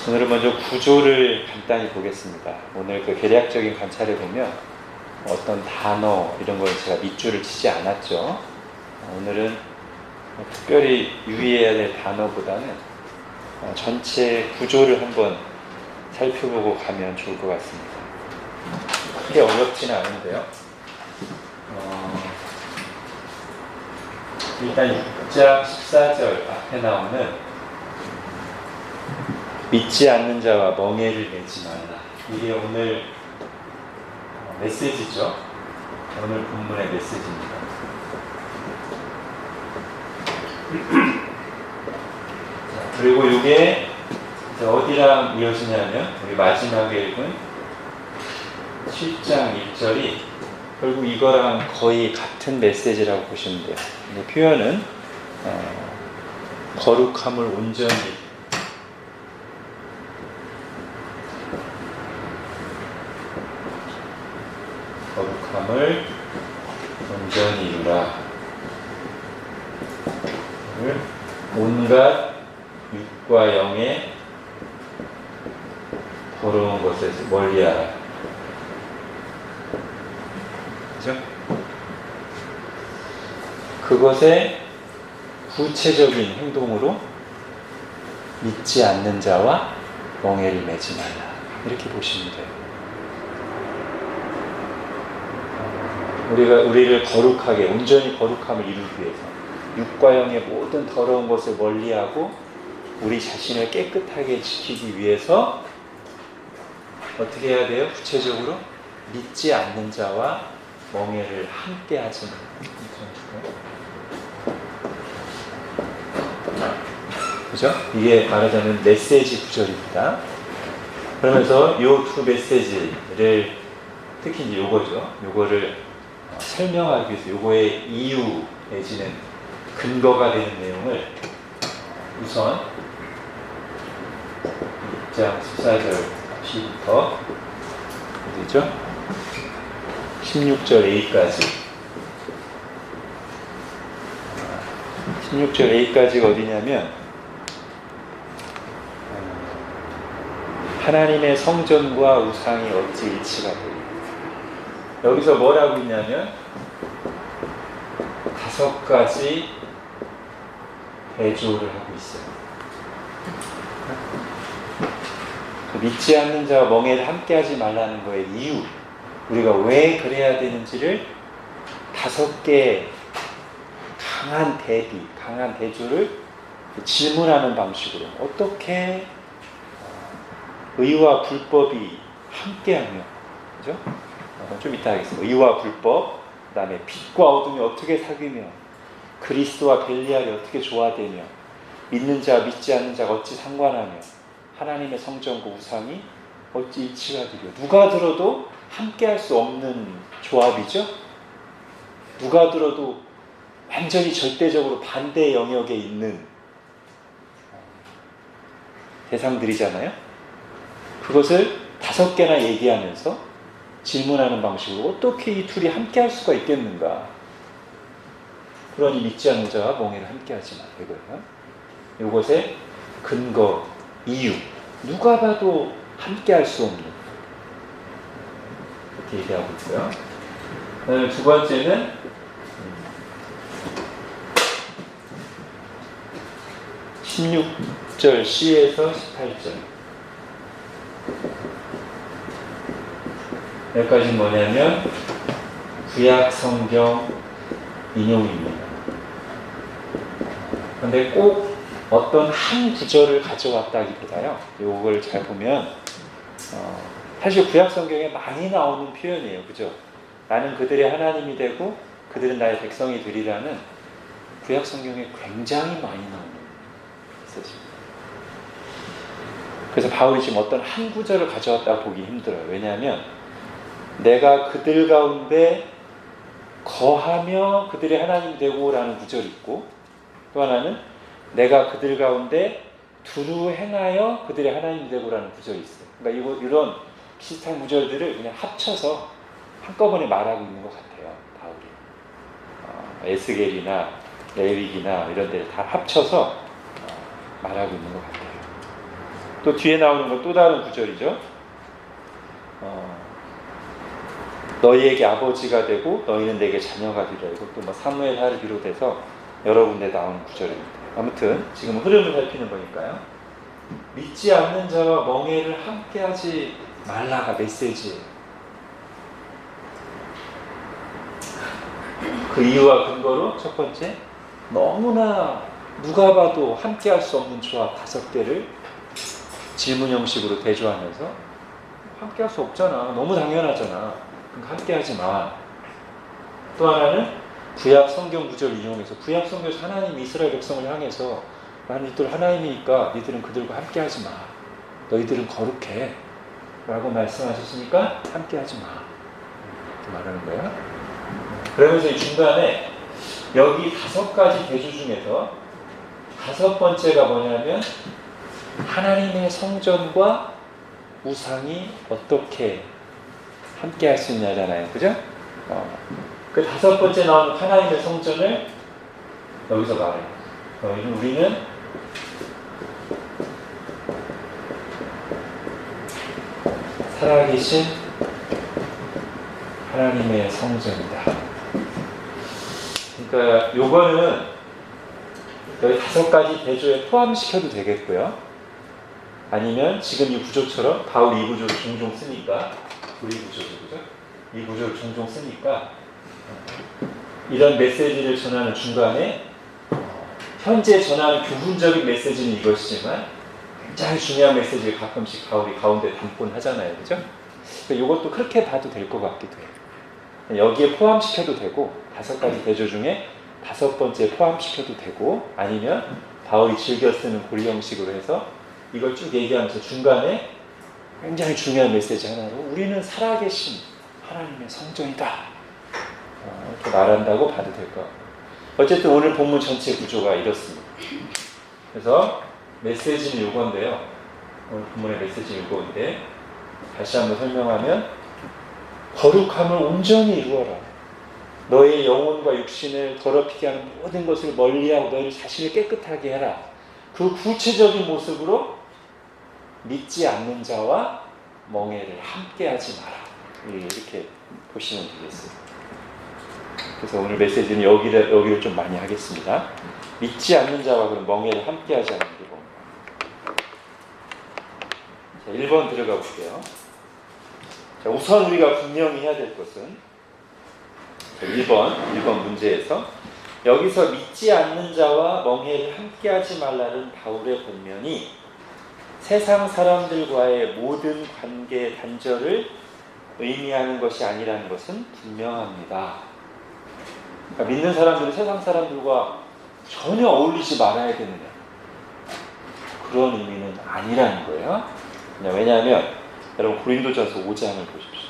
오늘은 먼저 구조를 간단히 보겠습니다. 오늘 그 계략적인 관찰에 보면 어떤 단어 이런 걸 제가 밑줄을 치지 않았죠. 오늘은 특별히 유의해야 될 단어보다는 전체 구조를 한번 살펴보고 가면 좋을 것 같습니다. 크게 어렵지는 않은데요. 일단 6장 14절 앞에 나오는 믿지 않는 자와 멍에를 매지 말라. 이게 오늘 메시지죠. 오늘 본문의 메시지입니다. 그리고 이게 어디랑 이어지냐면 우리 마지막에 읽은 7장 1절이 결국 이거랑 거의 같은 메시지라고 보시면 돼요. 표현은 거룩함을 온전히 이루라. 온갖 육과 영의 더러운 것에서 멀리하라. 그죠? 그것의 구체적인 행동으로 믿지 않는 자와 멍에를 매지 말라. 이렇게 보시면 돼요. 우리를 거룩하게, 온전히 거룩함을 이루기 위해서 육과 영의 모든 더러운 것을 멀리하고 우리 자신을 깨끗하게 지키기 위해서 어떻게 해야 돼요? 구체적으로 믿지 않는 자와 멍에를 함께 하지 말라. 그죠? 이게 말하자면 메시지 구절입니다. 그러면서 이 두 메시지를 특히 이제 요거죠. 요거를 설명하기 위해서 요거의 이유 내지는 근거가 되는 내용을 우선 6장 14절 B부터 어디죠? 16절 A까지 16절 A까지가 어디냐면 하나님의 성전과 우상이 어찌 일치가 되고 여기서 뭐라고 있냐면 5가지 대조를 하고 있어요. 믿지 않는 자와 멍에를 함께 하지 말라는 거의 이유, 우리가 왜 그래야 되는지를 5개 강한 대조를 질문하는 방식으로 어떻게 의와 불법이 함께하며, 그죠? 좀 이따 하겠습니다. 의와 불법, 그 다음에 빛과 어둠이 어떻게 사귀며 그리스도와 벨리알이 어떻게 조화되며 믿는 자와 믿지 않는 자가 어찌 상관하며 하나님의 성전과 우상이 어찌 일치가 되며 누가 들어도 함께할 수 없는 조합이죠. 누가 들어도 완전히 절대적으로 반대 영역에 있는 대상들이잖아요. 그것을 5개나 얘기하면서 질문하는 방식으로 어떻게 이 둘이 함께 할 수가 있겠는가. 그러니 믿지 않는 자와 멍에를 함께 하지 마. 이거예요. 이것의 근거, 이유. 누가 봐도 함께 할 수 없는. 이렇게 얘기하고 있고요. 그다음에 두 번째는 16절 C에서 18절. 여기까지 뭐냐면 구약 성경 인용입니다. 그런데 꼭 어떤 한 구절을 가져왔다기보다요. 이걸 잘 보면 사실 구약 성경에 많이 나오는 표현이에요. 그죠? 나는 그들의 하나님이 되고 그들은 나의 백성이 되리라는 구약 성경에 굉장히 많이 나오는 메시지입니다. 그래서 바울이 지금 어떤 한 구절을 가져왔다고 보기 힘들어요. 왜냐하면 내가 그들 가운데 거하며 그들의 하나님 되고 라는 구절이 있고 또 하나는 내가 그들 가운데 두루 행하여 그들의 하나님 되고 라는 구절이 있어요. 그러니까 이런 비슷한 구절들을 그냥 합쳐서 한꺼번에 말하고 있는 것 같아요. 바울이 에스겔이나 레위기나 이런 데를 다 합쳐서 말하고 있는 것 같아요. 또 뒤에 나오는 건 또 다른 구절이죠. 너희에게 아버지가 되고 너희는 내게 자녀가 되리라. 이것도 뭐 사무엘하를 비롯해서 여러 군데 나오는 구절입니다. 아무튼 지금 흐름을 살피는 거니까요. 믿지 않는 자와 멍에를 함께하지 말라가 메시지예요. 그 이유와 근거로 첫 번째, 너무나 누가 봐도 함께할 수 없는 조합 5개를 질문 형식으로 대조하면서 함께할 수 없잖아. 너무 당연하잖아. 그러니까 함께하지 마. 또 하나는 구약 성경 구절을 이용해서 구약 성경에서 하나님이 이스라엘 백성을 향해서 너희들 하나님이니까 너희들은 그들과 함께하지 마. 너희들은 거룩해. 라고 말씀하셨으니까 함께하지 마. 이렇게 말하는 거예요. 그러면서 이 중간에 여기 5가지 대조 중에서 5번째가 뭐냐면 하나님의 성전과 우상이 어떻게 함께 할 수 있냐잖아요. 그죠? 그 5번째 나오는 하나님의 성전을 여기서 말해요. 우리는 살아계신 하나님의 성전이다. 그러니까 요거는 여기 5가지 대조에 포함시켜도 되겠고요. 아니면 지금 이 구조처럼 바울이 이 구조를 종종 쓰니까 우리 구조죠, 그죠? 이 구조를 종종 쓰니까 이런 메시지를 전하는 중간에 현재 전하는 교훈적인 메시지는 이것이지만 굉장히 중요한 메시지를 가끔씩 바울이 가운데 담곤 하잖아요, 그죠? 이것도 그렇게 봐도 될 것 같기도 해요. 여기에 포함시켜도 되고 5가지 대조 중에 5번째 포함시켜도 되고 아니면 바울이 즐겨 쓰는 고리 형식으로 해서 이걸 쭉 얘기하면서 중간에 굉장히 중요한 메시지 하나로 우리는 살아계신 하나님의 성전이다. 이렇게 말한다고 봐도 될 것 같아요. 어쨌든 오늘 본문 전체 구조가 이렇습니다. 그래서 메시지는 이건데요. 오늘 본문의 메시지는 이건데 다시 한번 설명하면 거룩함을 온전히 이루어라. 너의 영혼과 육신을 더럽히게 하는 모든 것을 멀리하고 너희 자신을 깨끗하게 해라. 그 구체적인 모습으로 믿지 않는 자와 멍에를 함께하지 마라. 이렇게 보시면 되겠어요. 그래서 오늘 메시지는 여기를 좀 많이 하겠습니다. 믿지 않는 자와 그런 멍에를 함께하지 않는 게 뭡니까? 자, 1번 들어가 볼게요. 자, 우선 우리가 분명히 해야 될 것은 1번 문제에서 여기서 믿지 않는 자와 멍에를 함께하지 말라는 바울의 권면이 세상 사람들과의 모든 관계 단절을 의미하는 것이 아니라는 것은 분명합니다. 그러니까 믿는 사람들은 세상 사람들과 전혀 어울리지 말아야 되느냐, 그런 의미는 아니라는 거예요. 왜냐하면 여러분 고린도전서 5장을 보십시오.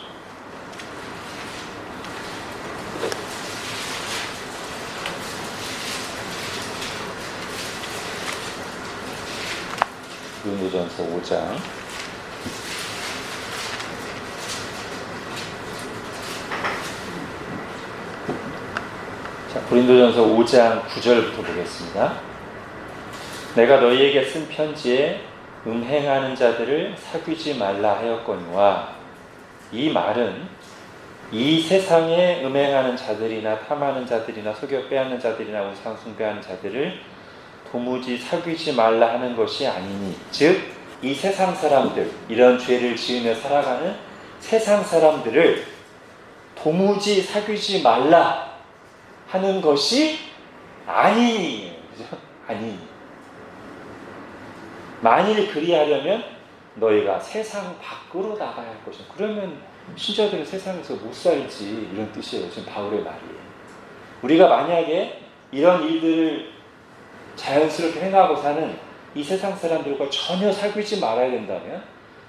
고린도전서 5장 고린도전서 5장 9절부터 보겠습니다. 내가 너희에게 쓴 편지에 음행하는 자들을 사귀지 말라 하였거니와 이 말은 이 세상에 음행하는 자들이나 탐하는 자들이나 속여 빼앗는 자들이나 우상 숭배하는 자들을 도무지 사귀지 말라 하는 것이 아니니, 즉 이 세상 사람들, 이런 죄를 지으며 살아가는 세상 사람들을 도무지 사귀지 말라 하는 것이 아니니, 그죠? 아니니. 만일 그리하려면 너희가 세상 밖으로 나가야 할 것이다. 그러면 신자들은 세상에서 못 살지, 이런 뜻이에요. 지금 바울의 말이에요. 우리가 만약에 이런 일들을 자연스럽게 행하고 사는 이 세상 사람들과 전혀 사귀지 말아야 된다면,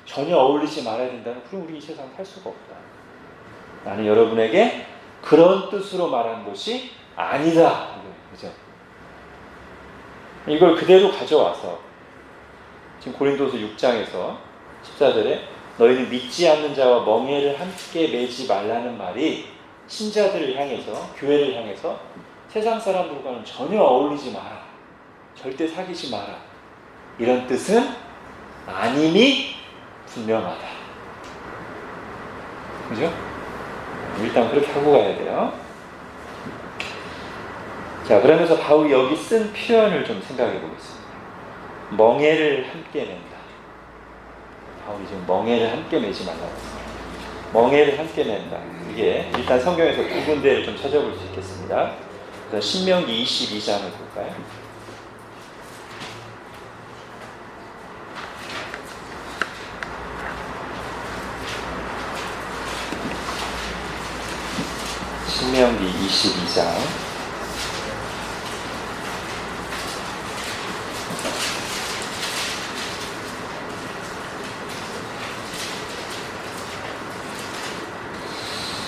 전혀 어울리지 말아야 된다면, 그럼 우리 이 세상 살 수가 없다. 나는 여러분에게 그런 뜻으로 말한 것이 아니다. 그죠? 이걸 그대로 가져와서 지금 고린도서 6장에서 14절에 너희는 믿지 않는 자와 멍에를 함께 매지 말라는 말이 신자들을 향해서, 교회를 향해서 세상 사람들과는 전혀 어울리지 마라, 절대 사귀지 마라, 이런 뜻은 아님이 분명하다. 그죠? 일단 그렇게 하고 가야 돼요. 자, 그러면서 바울이 여기 쓴 표현을 좀 생각해 보겠습니다. 멍에를 함께 낸다. 바울이 지금 멍에를 함께 내지 말라고 했어요. 멍에를 함께 낸다. 이게 일단 성경에서 두 군데를 좀 찾아볼 수 있겠습니다. 그래서 신명기 22장을 볼까요? 신명기 22장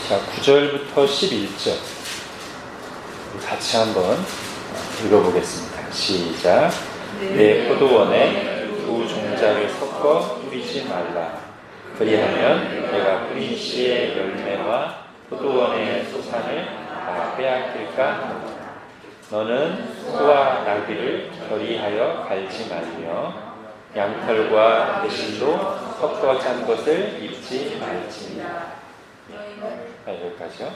자, 9절부터 11절 같이 한번 읽어보겠습니다. 시작. 내 포도원에 두 종자를 섞어 뿌리지 말라. 그리하면 내가 뿌린 씨의 열매와 포도원의 소산을 다 빼앗길까? 너는 소와 나귀를 결의하여 갈지 말며 양털과 배실로 섞어 짠 것을 입지 말지니라. 여기까지요.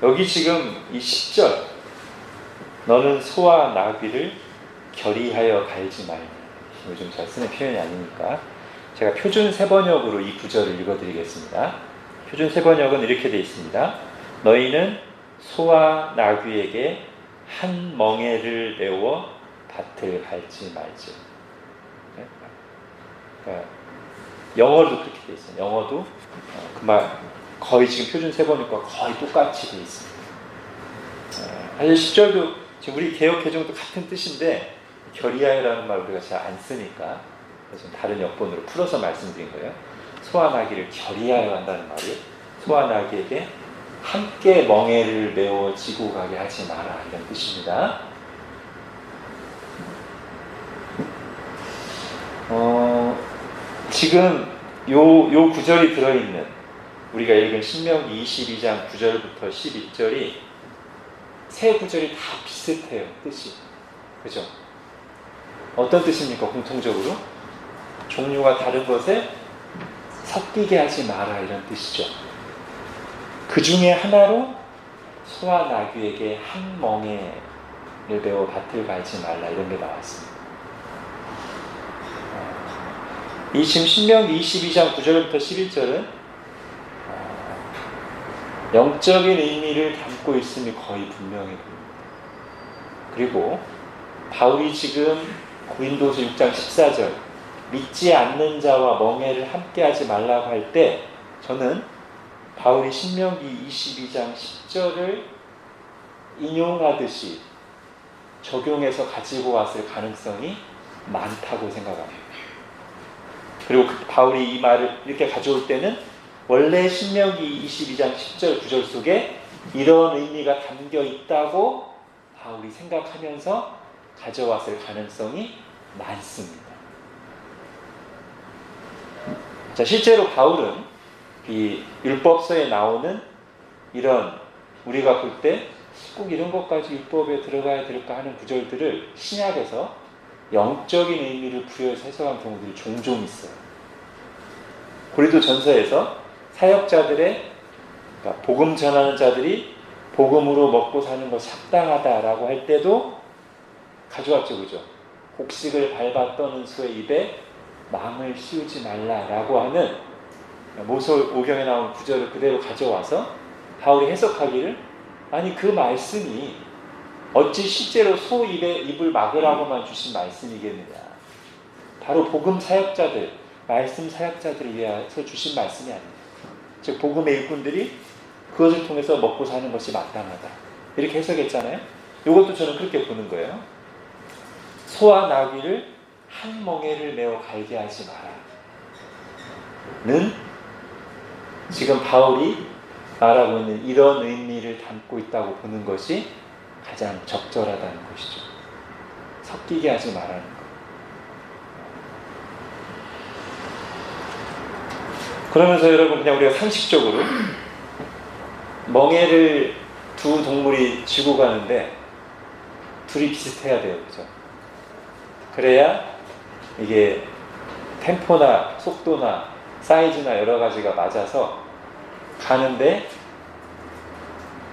여기 지금 이 10절 너는 소와 나귀를 결의하여 갈지 말라. 요즘 잘 쓰는 표현이 아니니까 제가 표준 세번역으로 이 구절을 읽어드리겠습니다. 표준 세번역은 이렇게 되어 있습니다. 너희는 소와 나귀에게 한 멍에를 내어 밭을 갈지 말지. 그러니까 영어도 그렇게 되어 있어요. 영어도 그 말 거의 지금 표준 세번역과 거의 똑같이 되어 있습니다. 사실 10절도 지금 우리 개역 개정도 같은 뜻인데 결의하여라는 말 우리가 잘 안 쓰니까 그래서 다른 역본으로 풀어서 말씀드린 거예요. 소와 나귀를 결의하여 한다는 말이 소와 나귀에게 함께 멍에를 메워 지고 가게 하지 마라 이런 뜻입니다. 지금 요 구절이 들어있는 우리가 읽은 신명기 22장 9절부터 11절이 세 구절이 다 비슷해요. 뜻이. 그죠? 어떤 뜻입니까? 공통적으로? 종류가 다른 것에 섞이게 하지 마라 이런 뜻이죠. 그 중에 하나로 소와 나귀에게 한 멍에를 메워 밭을 갈지 말라 이런 게 나왔습니다. 이 지금 신명기 22장 9절부터 11절은 영적인 의미를 담고 있음이 거의 분명해 보입니다. 그리고 바울이 지금 고린도서 6장 14절 믿지 않는 자와 멍에를 함께하지 말라고 할 때 저는 바울이 신명기 22장 10절을 인용하듯이 적용해서 가지고 왔을 가능성이 많다고 생각합니다. 그리고 바울이 이 말을 이렇게 가져올 때는 원래 신명기 22장 10절 9절 속에 이런 의미가 담겨 있다고 바울이 생각하면서 가져왔을 가능성이 많습니다. 자, 실제로 바울은 이 율법서에 나오는 이런 우리가 볼 때 꼭 이런 것까지 율법에 들어가야 될까 하는 구절들을 신약에서 영적인 의미를 부여해서 해석한 경우들이 종종 있어요. 고린도 전서에서 사역자들의 그러니까 복음 전하는 자들이 복음으로 먹고 사는 것이 합당하다라고 할 때도 가져왔죠. 그죠? 곡식을 밟아 떠는 소의 입에 망을 씌우지 말라라고 하는 모서 5경에 나온 구절을 그대로 가져와서 바울이 해석하기를 아니 그 말씀이 어찌 실제로 소 입을 막으라고만 주신 말씀이겠느냐. 바로 복음 사역자들, 말씀 사역자들을 위해서 주신 말씀이 아닙니다. 즉 복음의 일꾼들이 그것을 통해서 먹고 사는 것이 마땅하다. 이렇게 해석했잖아요. 이것도 저는 그렇게 보는 거예요. 소와 나귀를 한 멍에를 메어 갈게 하지 마라. 는 지금 바울이 말하고 있는 이런 의미를 담고 있다고 보는 것이 가장 적절하다는 것이죠. 섞이게 하지 말라는 것. 그러면서 여러분 그냥 우리가 상식적으로 멍에를 두 동물이 쥐고 가는데 둘이 비슷해야 돼요. 그죠? 그래야 이게 템포나 속도나 사이즈나 여러 가지가 맞아서 가는데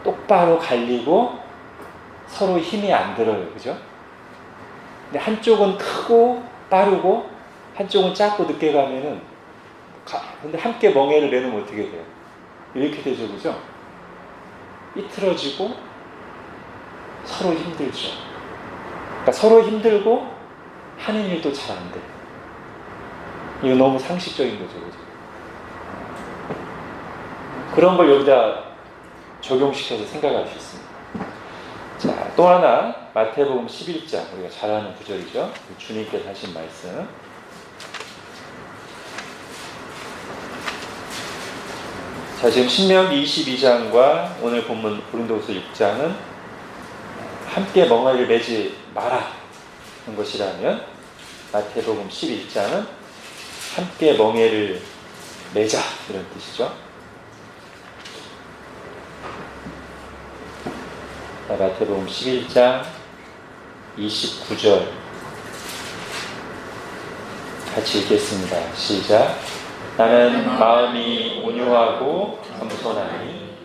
똑바로 갈리고 서로 힘이 안 들어요. 그죠? 근데 한쪽은 크고 빠르고 한쪽은 작고 늦게 가면은 근데 함께 멍에를 내놓으면 어떻게 돼요? 이렇게 되죠. 그죠? 삐뚤어지고 서로 힘들죠. 그러니까 서로 힘들고 하는 일도 잘 안 돼. 이거 너무 상식적인 거죠. 그죠? 그런 걸 여기다 적용시켜서 생각할 수 있습니다. 자, 또 하나 마태복음 11장 우리가 잘 아는 구절이죠. 주님께서 하신 말씀. 자, 지금 신명기 22장과 오늘 본문 고린도후서 6장은 함께 멍에를 매지 마라 하는 것이라면 마태복음 11장은 함께 멍에를 매자 이런 뜻이죠. 자, 마태복음 11장 29절 같이 읽겠습니다. 시작. 나는 마음이 온유하고 겸손하니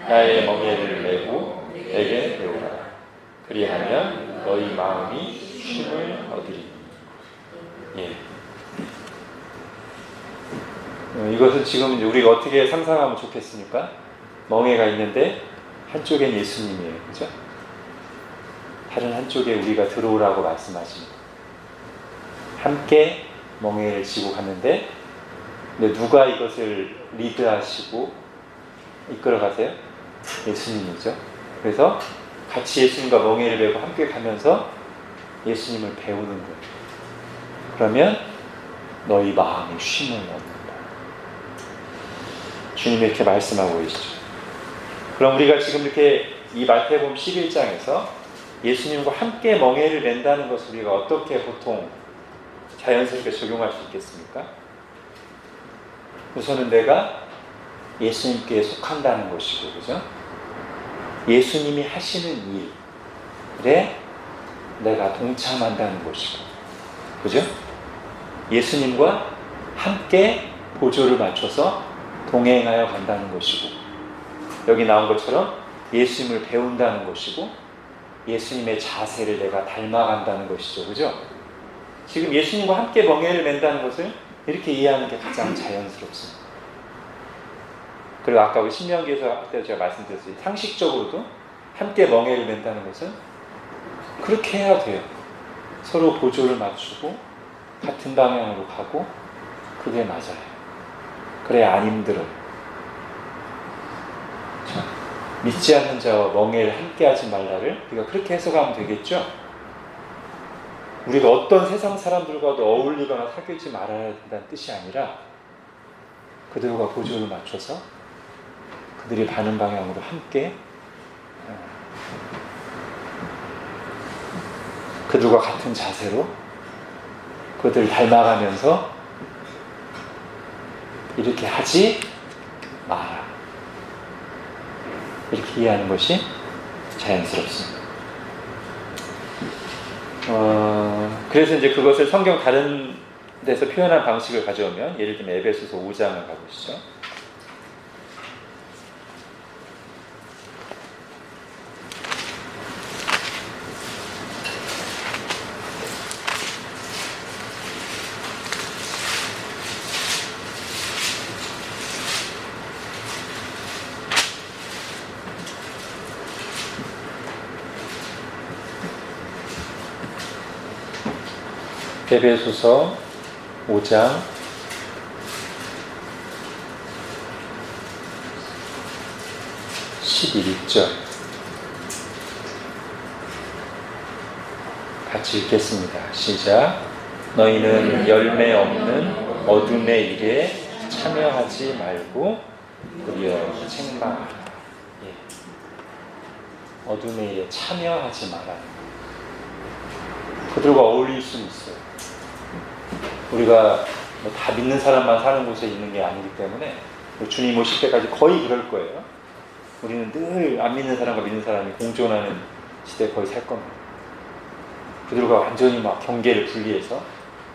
나의 멍에를 메고 내게 배우라. 그리하면 너희 마음이 쉼을 얻으리니. 예. 이것은 지금 우리가 어떻게 상상하면 좋겠습니까? 멍에가 있는데 한쪽엔 예수님이에요. 그죠? 다른 한쪽에 우리가 들어오라고 말씀하십니다. 함께 멍에를 지고 갔는데 근데 누가 이것을 리드하시고 이끌어 가세요? 예수님이죠. 그래서 같이 예수님과 멍에를 메고 함께 가면서 예수님을 배우는 거예요. 그러면 너희 마음이 쉼을 얻는다. 주님이 이렇게 말씀하고 계시죠. 그럼 우리가 지금 이렇게 이 마태복음 11장에서 예수님과 함께 멍에를 맨다는 것을 우리가 어떻게 보통 자연스럽게 적용할 수 있겠습니까? 우선은 내가 예수님께 속한다는 것이고, 그죠? 예수님이 하시는 일에 내가 동참한다는 것이고, 그죠? 예수님과 함께 보조를 맞춰서 동행하여 간다는 것이고, 여기 나온 것처럼 예수님을 배운다는 것이고, 예수님의 자세를 내가 닮아간다는 것이죠. 그죠? 지금 예수님과 함께 멍에를 맨다는 것을 이렇게 이해하는 게 가장 자연스럽습니다. 그리고 아까 우리 신명기에서 할 때 제가 말씀드렸어요. 상식적으로도 함께 멍에를 맨다는 것은 그렇게 해야 돼요. 서로 보조를 맞추고 같은 방향으로 가고 그게 맞아요. 그래야 안 힘들어요. 자, 믿지 않는 자와 멍에를 함께 하지 말라를 우리가 그렇게 해석하면 되겠죠? 우리가 어떤 세상 사람들과도 어울리거나 사귀지 말아야 된다는 뜻이 아니라 그들과 보조를 맞춰서 그들이 가는 방향으로 함께 그들과 같은 자세로 그들을 닮아가면서 이렇게 하지 마라. 이렇게 이해하는 것이 자연스럽습니다. 그래서 이제 그것을 성경 다른 데서 표현한 방식을 가져오면 예를 들면 에베소서 5장을 가보시죠. 에베소서 5장 11절 같이 읽겠습니다. 시작. 너희는 열매 없는 어둠의 일에 참여하지 말고 도리어 책망하라. 예. 어둠의 일에 참여하지 마라. 그들과 어울릴 수는 있어요. 우리가 뭐 다 믿는 사람만 사는 곳에 있는 게 아니기 때문에 주님 오실 때까지 거의 그럴 거예요. 우리는 늘 안 믿는 사람과 믿는 사람이 공존하는 시대에 거의 살 겁니다. 그들과 완전히 막 경계를 분리해서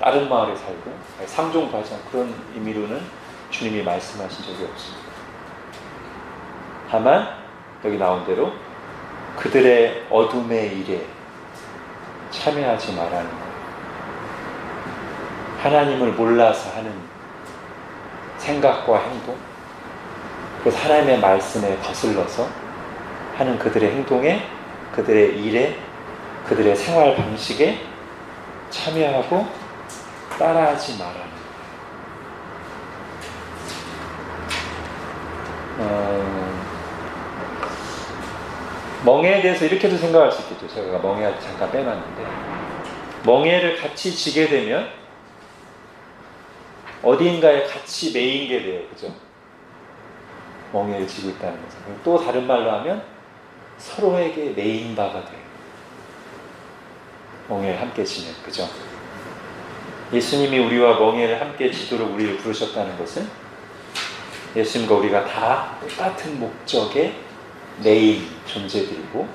다른 마을에 살고 상종하지 않고 그런 의미로는 주님이 말씀하신 적이 없습니다. 다만 여기 나온 대로 그들의 어둠의 일에 참여하지 말라는 거예요. 하나님을 몰라서 하는 생각과 행동, 그래서 하나님의 말씀에 거슬러서 하는 그들의 행동에, 그들의 일에, 그들의 생활 방식에 참여하고 따라하지 말라는 거예요. 멍에에 대해서 이렇게도 생각할 수 있겠죠. 제가 멍에 잠깐 빼놨는데, 멍에를 같이 지게 되면 어디인가에 같이 매인게 돼요. 그죠? 멍에를 지고 있다는 것은. 또 다른 말로 하면 서로에게 매인 바가 돼요. 멍에를 함께 지면. 그죠? 예수님이 우리와 멍에를 함께 지도록 우리를 부르셨다는 것은 예수님과 우리가 다 똑같은 목적의 매인 존재들이고,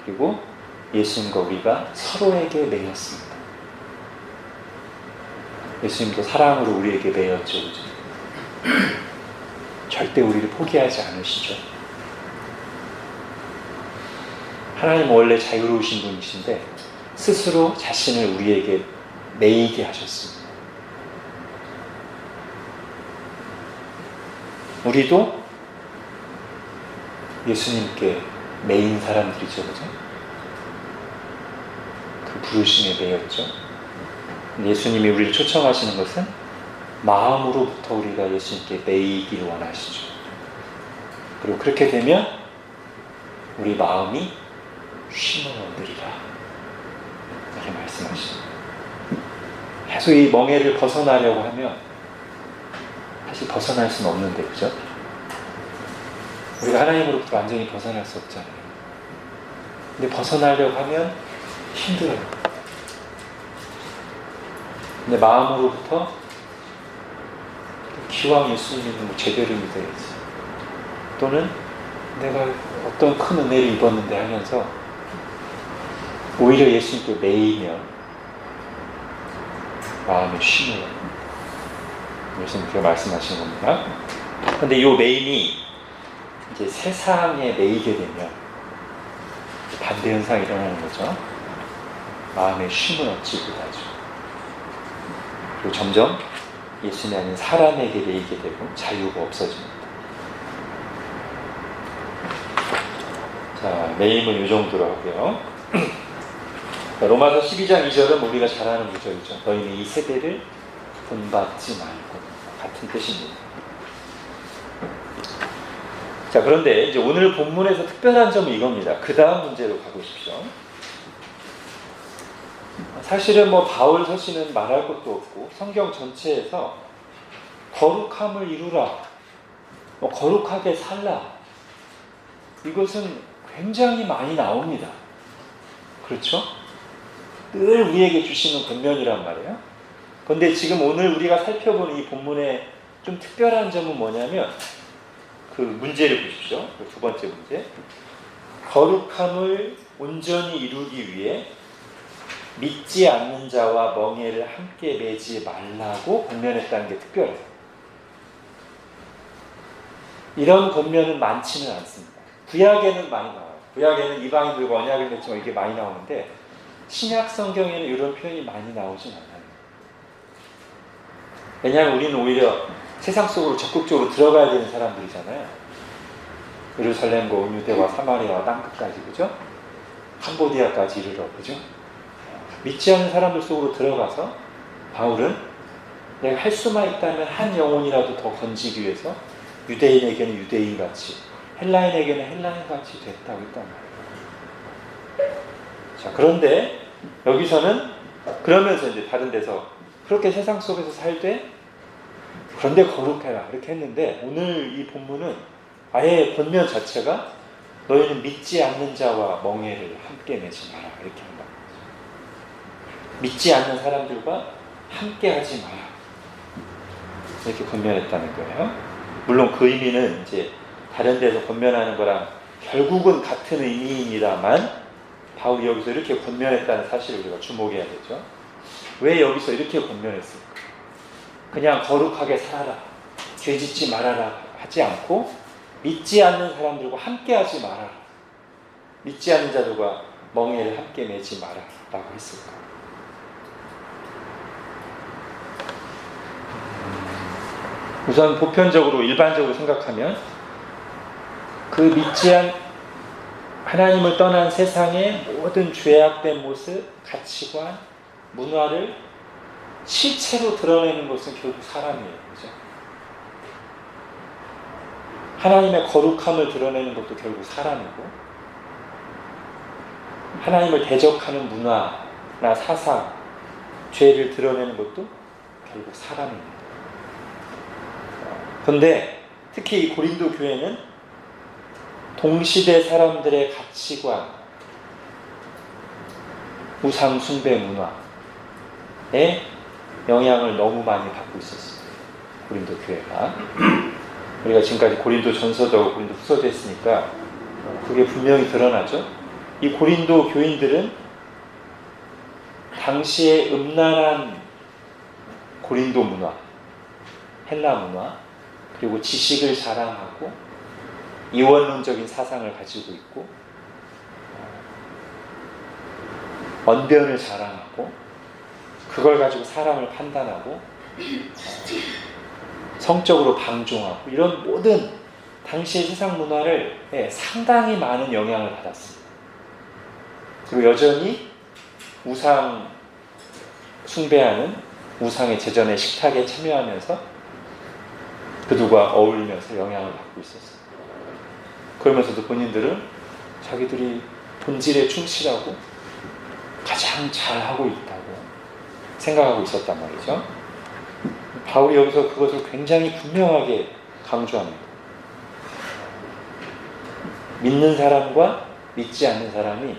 그리고 예수님과 우리가 서로에게 매였습니다. 예수님도 사랑으로 우리에게 매였죠. 그죠? 절대 우리를 포기하지 않으시죠. 하나님은 원래 자유로우신 분이신데 스스로 자신을 우리에게 매이게 하셨습니다. 우리도 예수님께 매인 사람들이죠. 그죠? 그 부르심에 매였죠. 예수님이 우리를 초청하시는 것은 마음으로부터 우리가 예수님께 매이길 원하시죠. 그리고 그렇게 되면 우리 마음이 쉼을 얻으리라, 이렇게 말씀하시죠. 계속 이 멍에를 벗어나려고 하면 사실 벗어날 수는 없는데, 그죠? 우리가 하나님으로부터 완전히 벗어날 수 없잖아요. 근데 벗어나려고 하면 힘들어요. 근데 마음으로부터 기왕 예수님을 제대로 믿어야지, 또는 내가 어떤 큰 은혜를 입었는데 하면서 오히려 예수님께 매이면 마음의 쉼을 예수님께서 말씀하시는 겁니다. 그런데 이 매임이 이제 세상에 매이게 되면 반대 현상이 일어나는 거죠. 마음의 쉼을 얻지 못하죠. 그리고 점점 예수님이 아닌 사람에게 매이게 되고 자유가 없어집니다. 자, 매임은 이 정도로 하고요. 로마서 12장 2절은 우리가 잘 아는 구절이죠. 너희는 이 세대를 본받지 말고, 같은 뜻입니다. 자, 그런데 이제 오늘 본문에서 특별한 점은 이겁니다. 그 다음 문제로 가보십시오. 사실은 바울 서신은 말할 것도 없고 성경 전체에서 거룩함을 이루라, 거룩하게 살라, 이것은 굉장히 많이 나옵니다. 그렇죠? 늘 우리에게 주시는 권면이란 말이에요. 그런데 지금 오늘 우리가 살펴보는 이 본문의 좀 특별한 점은 뭐냐면 그 문제를 보십시오. 그 두 번째 문제. 거룩함을 온전히 이루기 위해 믿지 않는 자와 멍에를 함께 매지 말라고 권면했다는 게 특별해요. 이런 권면은 많지는 않습니다. 구약에는 많이 나와요. 구약에는 이방인들과 언약을 맺지만 이게 많이 나오는데 신약 성경에는 이런 표현이 많이 나오진 않아요. 왜냐하면 우리는 오히려 세상 속으로 적극적으로 들어가야 되는 사람들이잖아요. 예루살렘과 온 유대와 사마리아와 땅끝까지, 그죠? 캄보디아까지 이르러, 그죠? 믿지 않는 사람들 속으로 들어가서 바울은 내가 할 수만 있다면 한 영혼이라도 더 건지기 위해서 유대인에게는 유대인같이, 헬라인에게는 헬라인같이 됐다고 했단 말이에요. 자, 그런데 여기서는 그러면서 이제 다른 데서 그렇게 세상 속에서 살되 그런데 거룩해라 이렇게 했는데, 오늘 이 본문은 아예 본면 자체가 너희는 믿지 않는 자와 멍에를 함께 매지 마라 이렇게 한다. 믿지 않는 사람들과 함께 하지 마라 이렇게 권면했다는 거예요. 물론 그 의미는 이제 다른 데서 권면하는 거랑 결국은 같은 의미입니다만 바울이 여기서 이렇게 권면했다는 사실을 우리가 주목해야 되죠. 왜 여기서 이렇게 권면했을까? 그냥 거룩하게 살아라, 죄 짓지 말아라 하지 않고 믿지 않는 사람들과 함께 하지 말아라, 믿지 않는 자들과 멍에를 함께 매지 마라 라고 했을까? 우선 보편적으로 일반적으로 생각하면 그 믿지 않 하나님을 떠난 세상의 모든 죄악된 모습, 가치관, 문화를 실체로 드러내는 것은 결국 사람이에요. 그죠? 하나님의 거룩함을 드러내는 것도 결국 사람이고, 하나님을 대적하는 문화나 사상, 죄를 드러내는 것도 결국 사람입니다. 그런데 특히 이 고린도 교회는 동시대 사람들의 가치관, 우상 숭배 문화에 영향을 너무 많이 받고 있었어요. 고린도 교회가. 우리가 지금까지 고린도 전서도 하고 고린도 후서도 했으니까 그게 분명히 드러나죠. 이 고린도 교인들은 당시에 음란한 고린도 문화, 헬라 문화, 그리고 지식을 자랑하고 이원론적인 사상을 가지고 있고, 언변을 자랑하고, 그걸 가지고 사람을 판단하고, 성적으로 방종하고, 이런 모든 당시의 세상 문화를 상당히 많은 영향을 받았습니다. 그리고 여전히 우상 숭배하는 우상의 제전의 식탁에 참여하면서 그들과 어울리면서 영향을 받고 있었어요. 그러면서도 본인들은 자기들이 본질에 충실하고 가장 잘하고 있다고 생각하고 있었단 말이죠. 바울이 여기서 그것을 굉장히 분명하게 강조합니다. 믿는 사람과 믿지 않는 사람이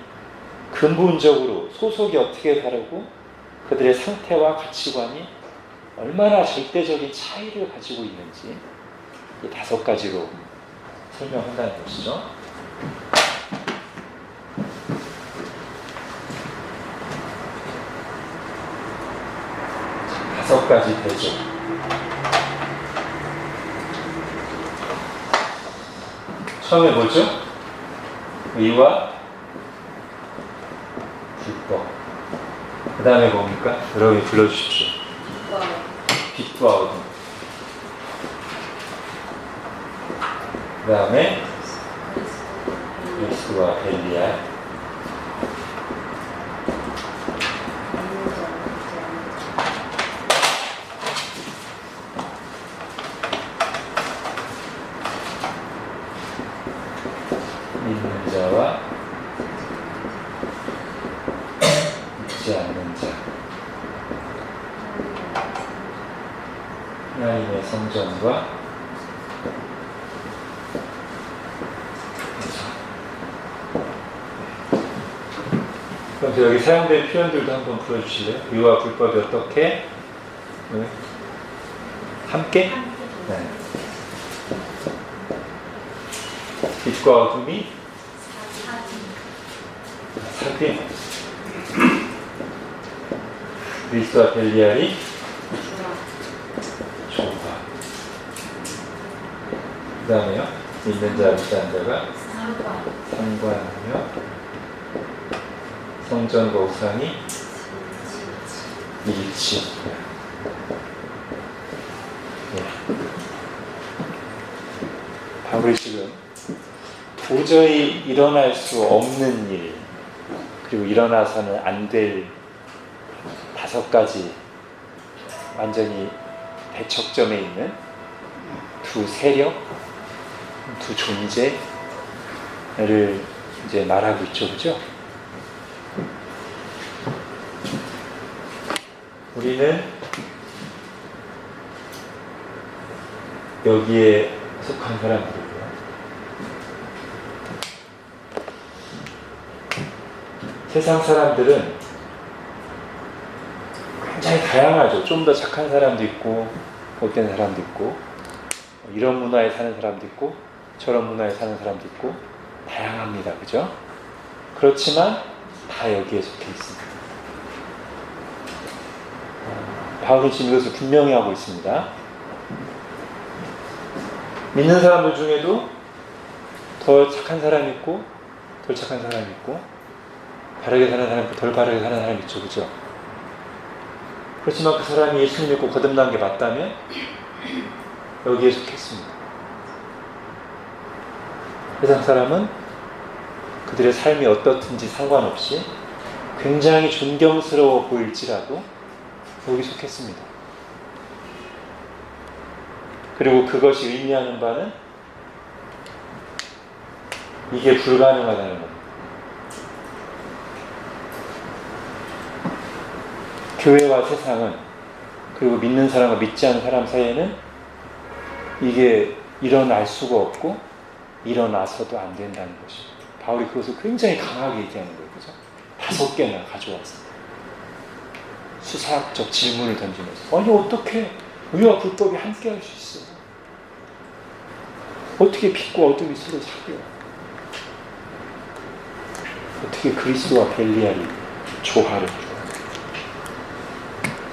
근본적으로 소속이 어떻게 다르고 그들의 상태와 가치관이 얼마나 절대적인 차이를 가지고 있는지 이 5가지로 설명한다는 것이죠. 5가지 대조. 처음에 뭐죠? 의와 불법. 그 다음에 뭡니까? 여러분이 불러주십시오. 빛과 어둠. 그 다음에 그리스도와 벨리알. 믿는 자와 믿지 않는 자. 하나님의 성전과 그럼 여기 사용된 표현들도 한번 풀어주실래요? 의와 불법이 어떻게? 네. 함께? 네. 빛과 어둠이? 사귐. 그리스도와 벨리알이? 조화. 그 다음에요? 믿는 자, 믿지 않는 자가? 상관하며 성전과 우상이 일치. 네. 바울이 지금 도저히 일어날 수 없는 일, 그리고 일어나서는 안 될 5가지 완전히 대척점에 있는 두 세력, 두 존재를 이제 말하고 있죠, 그죠? 우리는 여기에 속한 사람들이고요. 세상 사람들은 굉장히 다양하죠. 좀 더 착한 사람도 있고, 못된 사람도 있고, 이런 문화에 사는 사람도 있고, 저런 문화에 사는 사람도 있고, 다양합니다. 그죠? 그렇지만 다 여기에 속해 있습니다. 바울은 지금 이것을 분명히 하고 있습니다. 믿는 사람들 중에도 더 착한 사람이 있고 덜 착한 사람이 있고 바르게 사는 사람이 있고 덜 바르게 사는 사람이 있죠. 그죠? 그렇지만 그 사람이 예수님 믿고 거듭난 게 맞다면 여기에 속했습니다. 세상 사람은 그들의 삶이 어떻든지 상관없이 굉장히 존경스러워 보일지라도 여기 속했습니다. 그리고 그것이 의미하는 바는 이게 불가능하다는 겁니다. 교회와 세상은, 그리고 믿는 사람과 믿지 않는 사람 사이에는 이게 일어날 수가 없고 일어나서도 안 된다는 것입니다. 바울이 그것을 굉장히 강하게 얘기하는 거예요. 그죠? 5개나 가져와서 수사학적 질문을 던지면서, 아니 어떻게 의와 불법이 함께 할 수 있어? 어떻게 빛과 어둠이 서로 사귀어? 어떻게 그리스도와 벨리알이 조화를 이루어?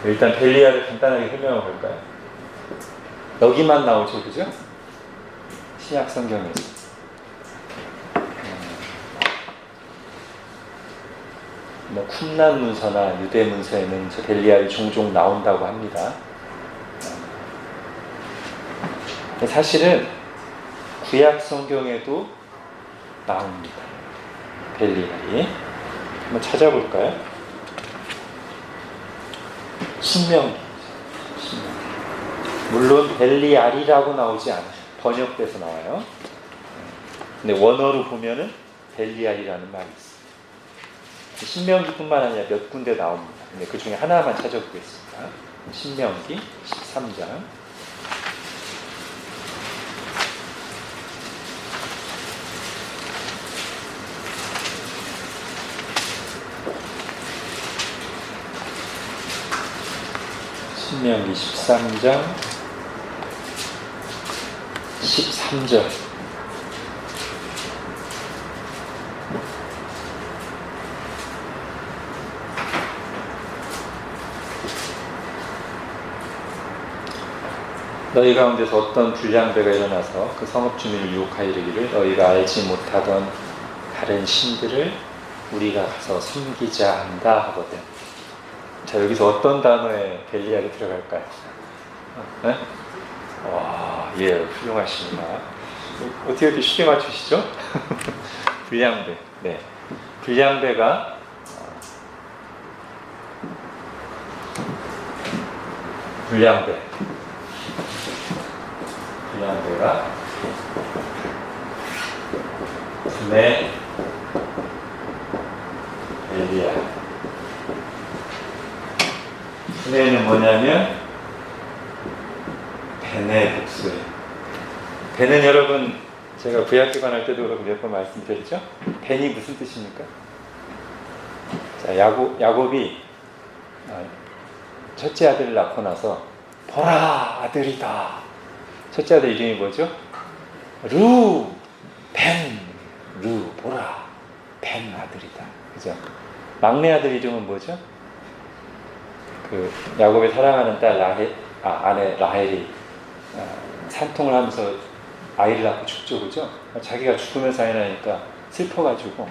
일단 벨리알을 간단하게 설명해 볼까요? 여기만 나오죠, 그죠? 신약 성경에서. 뭐 쿰란 문서나 유대 문서에는 저 벨리알이 종종 나온다고 합니다. 사실은 구약 성경에도 나옵니다. 벨리알이. 한번 찾아볼까요? 신명기. 물론 벨리알이라고 나오지 않아요. 번역돼서 나와요. 근데 원어로 보면은 벨리알이라는 말이 있어요. 신명기뿐만 아니라 몇 군데 나옵니다. 근데 그 중에 하나만 찾아보겠습니다. 신명기 13장. 신명기 13장 13절. 너희 가운데서 어떤 불량배가 일어나서 그 성읍 주민을 유혹하여 이르기를 너희가 알지 못하던 다른 신들을 우리가 가서 섬기자 한다 하거든. 자, 여기서 어떤 단어에 벨리알이 들어갈까요? 네? 와, 예, 훌륭하십니다. 어떻게 이렇게 쉽게 맞추시죠? 불량배. 네. 불량배가 분의 벨리알. 분해는 뭐냐면 벤의 복수예요. 벤은 여러분 제가 구약기관 할 때도 그렇고 몇 번 말씀드렸죠? 벤이 무슨 뜻입니까? 자, 야곱이 첫째 아들을 낳고 나서 보라 아들이다. 첫째 아들 이름이 뭐죠? 보라 벤 아들이다. 그죠? 막내 아들 이름은 뭐죠? 그 야곱의 사랑하는 딸 아내 라헬이 산통을 하면서 아이를 낳고 죽죠, 그죠? 자기가 죽으면서 아이 나니까 슬퍼가지고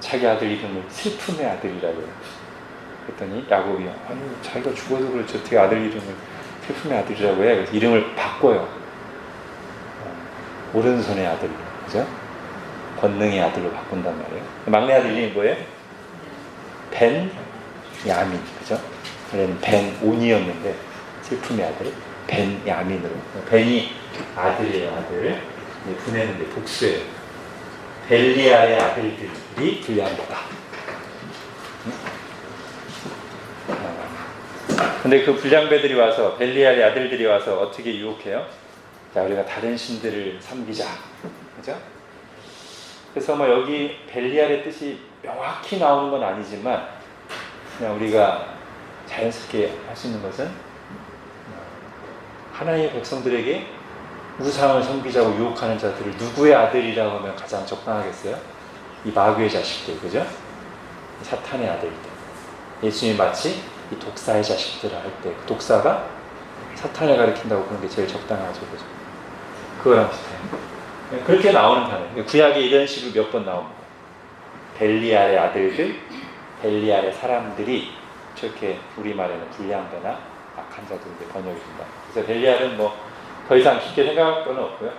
자기 아들 이름을 슬픔의 아들이라고 해요. 그랬더니 야곱이 아니 자기가 죽어도 그렇지 어떻게 아들 이름을 슬픔의 아들이라고 해? 그래서 이름을 바꿔요. 오른손의 아들, 그죠? 권능의 아들로 바꾼단 말이에요. 막내 아들 이름이 뭐예요? 벤 야민, 그죠? 원래는 벤 온이었는데 슬픔의 아들 벤 야민으로. 벤이 아들이에요, 아들. 분해는데 복수예요. 벨리알의 아들들이 불량배다. 근데 그 불량배들이 와서 벨리알의 아들들이 와서 어떻게 유혹해요? 자, 우리가 다른 신들을 섬기자, 그죠? 그래서 뭐 여기 벨리알의 뜻이 명확히 나오는 건 아니지만 그냥 우리가 자연스럽게 할 수 있는 것은 하나님의 백성들에게 우상을 섬기자고 유혹하는 자들을 누구의 아들이라고 하면 가장 적당하겠어요? 이 마귀의 자식들, 그죠? 사탄의 아들들. 예수님이 마치 이 독사의 자식들을 할 때 그 독사가 사탄을 가리킨다고 보는 게 제일 적당하죠. 그죠? 그거랑 비슷해요. 그렇게 나오는 단어예요. 구약에 이런 식으로 몇 번 나옵니다. 벨리알의 아들들, 벨리알의 사람들이 저렇게 우리말에는 불량배나 악한 자들로 번역이 된다. 그래서 벨리알은 뭐 더 이상 깊게 생각할 건 없고요.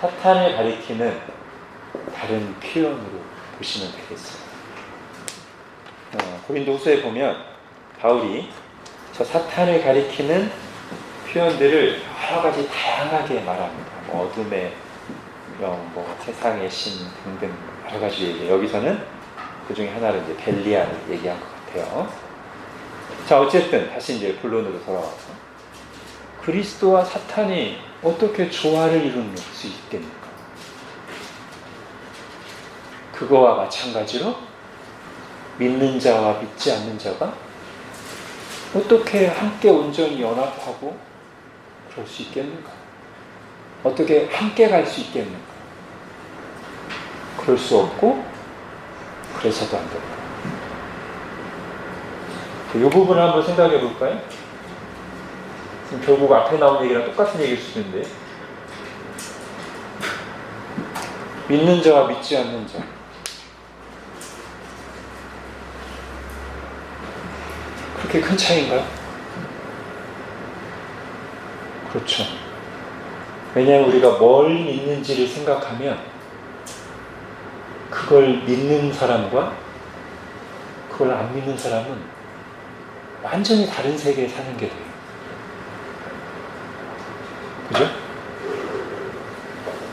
사탄을 가리키는 다른 표현으로 보시면 되겠어요. 고린도후서에 보면 바울이 저 사탄을 가리키는 표현들을 여러 가지 다양하게 말합니다. 뭐 어둠의 영, 뭐 세상의 신 등등 여러 가지 얘기해요. 여기서는 그 중에 하나를 이제 벨리알을 얘기한 것 같아요. 자, 어쨌든 다시 이제 본론으로 돌아와서 그리스도와 사탄이 어떻게 조화를 이룰 수 있겠는가? 그거와 마찬가지로 믿는 자와 믿지 않는 자가 어떻게 함께 온전히 연합하고 그럴 수 있겠는가? 어떻게 함께 갈 수 있겠는가? 그럴 수 없고 그래서도 안 된다. 이 부분을 한번 생각해 볼까요? 지금 결국 앞에 나온 얘기랑 똑같은 얘기일 수 있는데 믿는 자와 믿지 않는 자 그렇게 큰 차이인가요? 그렇죠. 왜냐하면 우리가 뭘 믿는지를 생각하면 그걸 믿는 사람과 그걸 안 믿는 사람은 완전히 다른 세계에 사는 게 돼요. 그죠?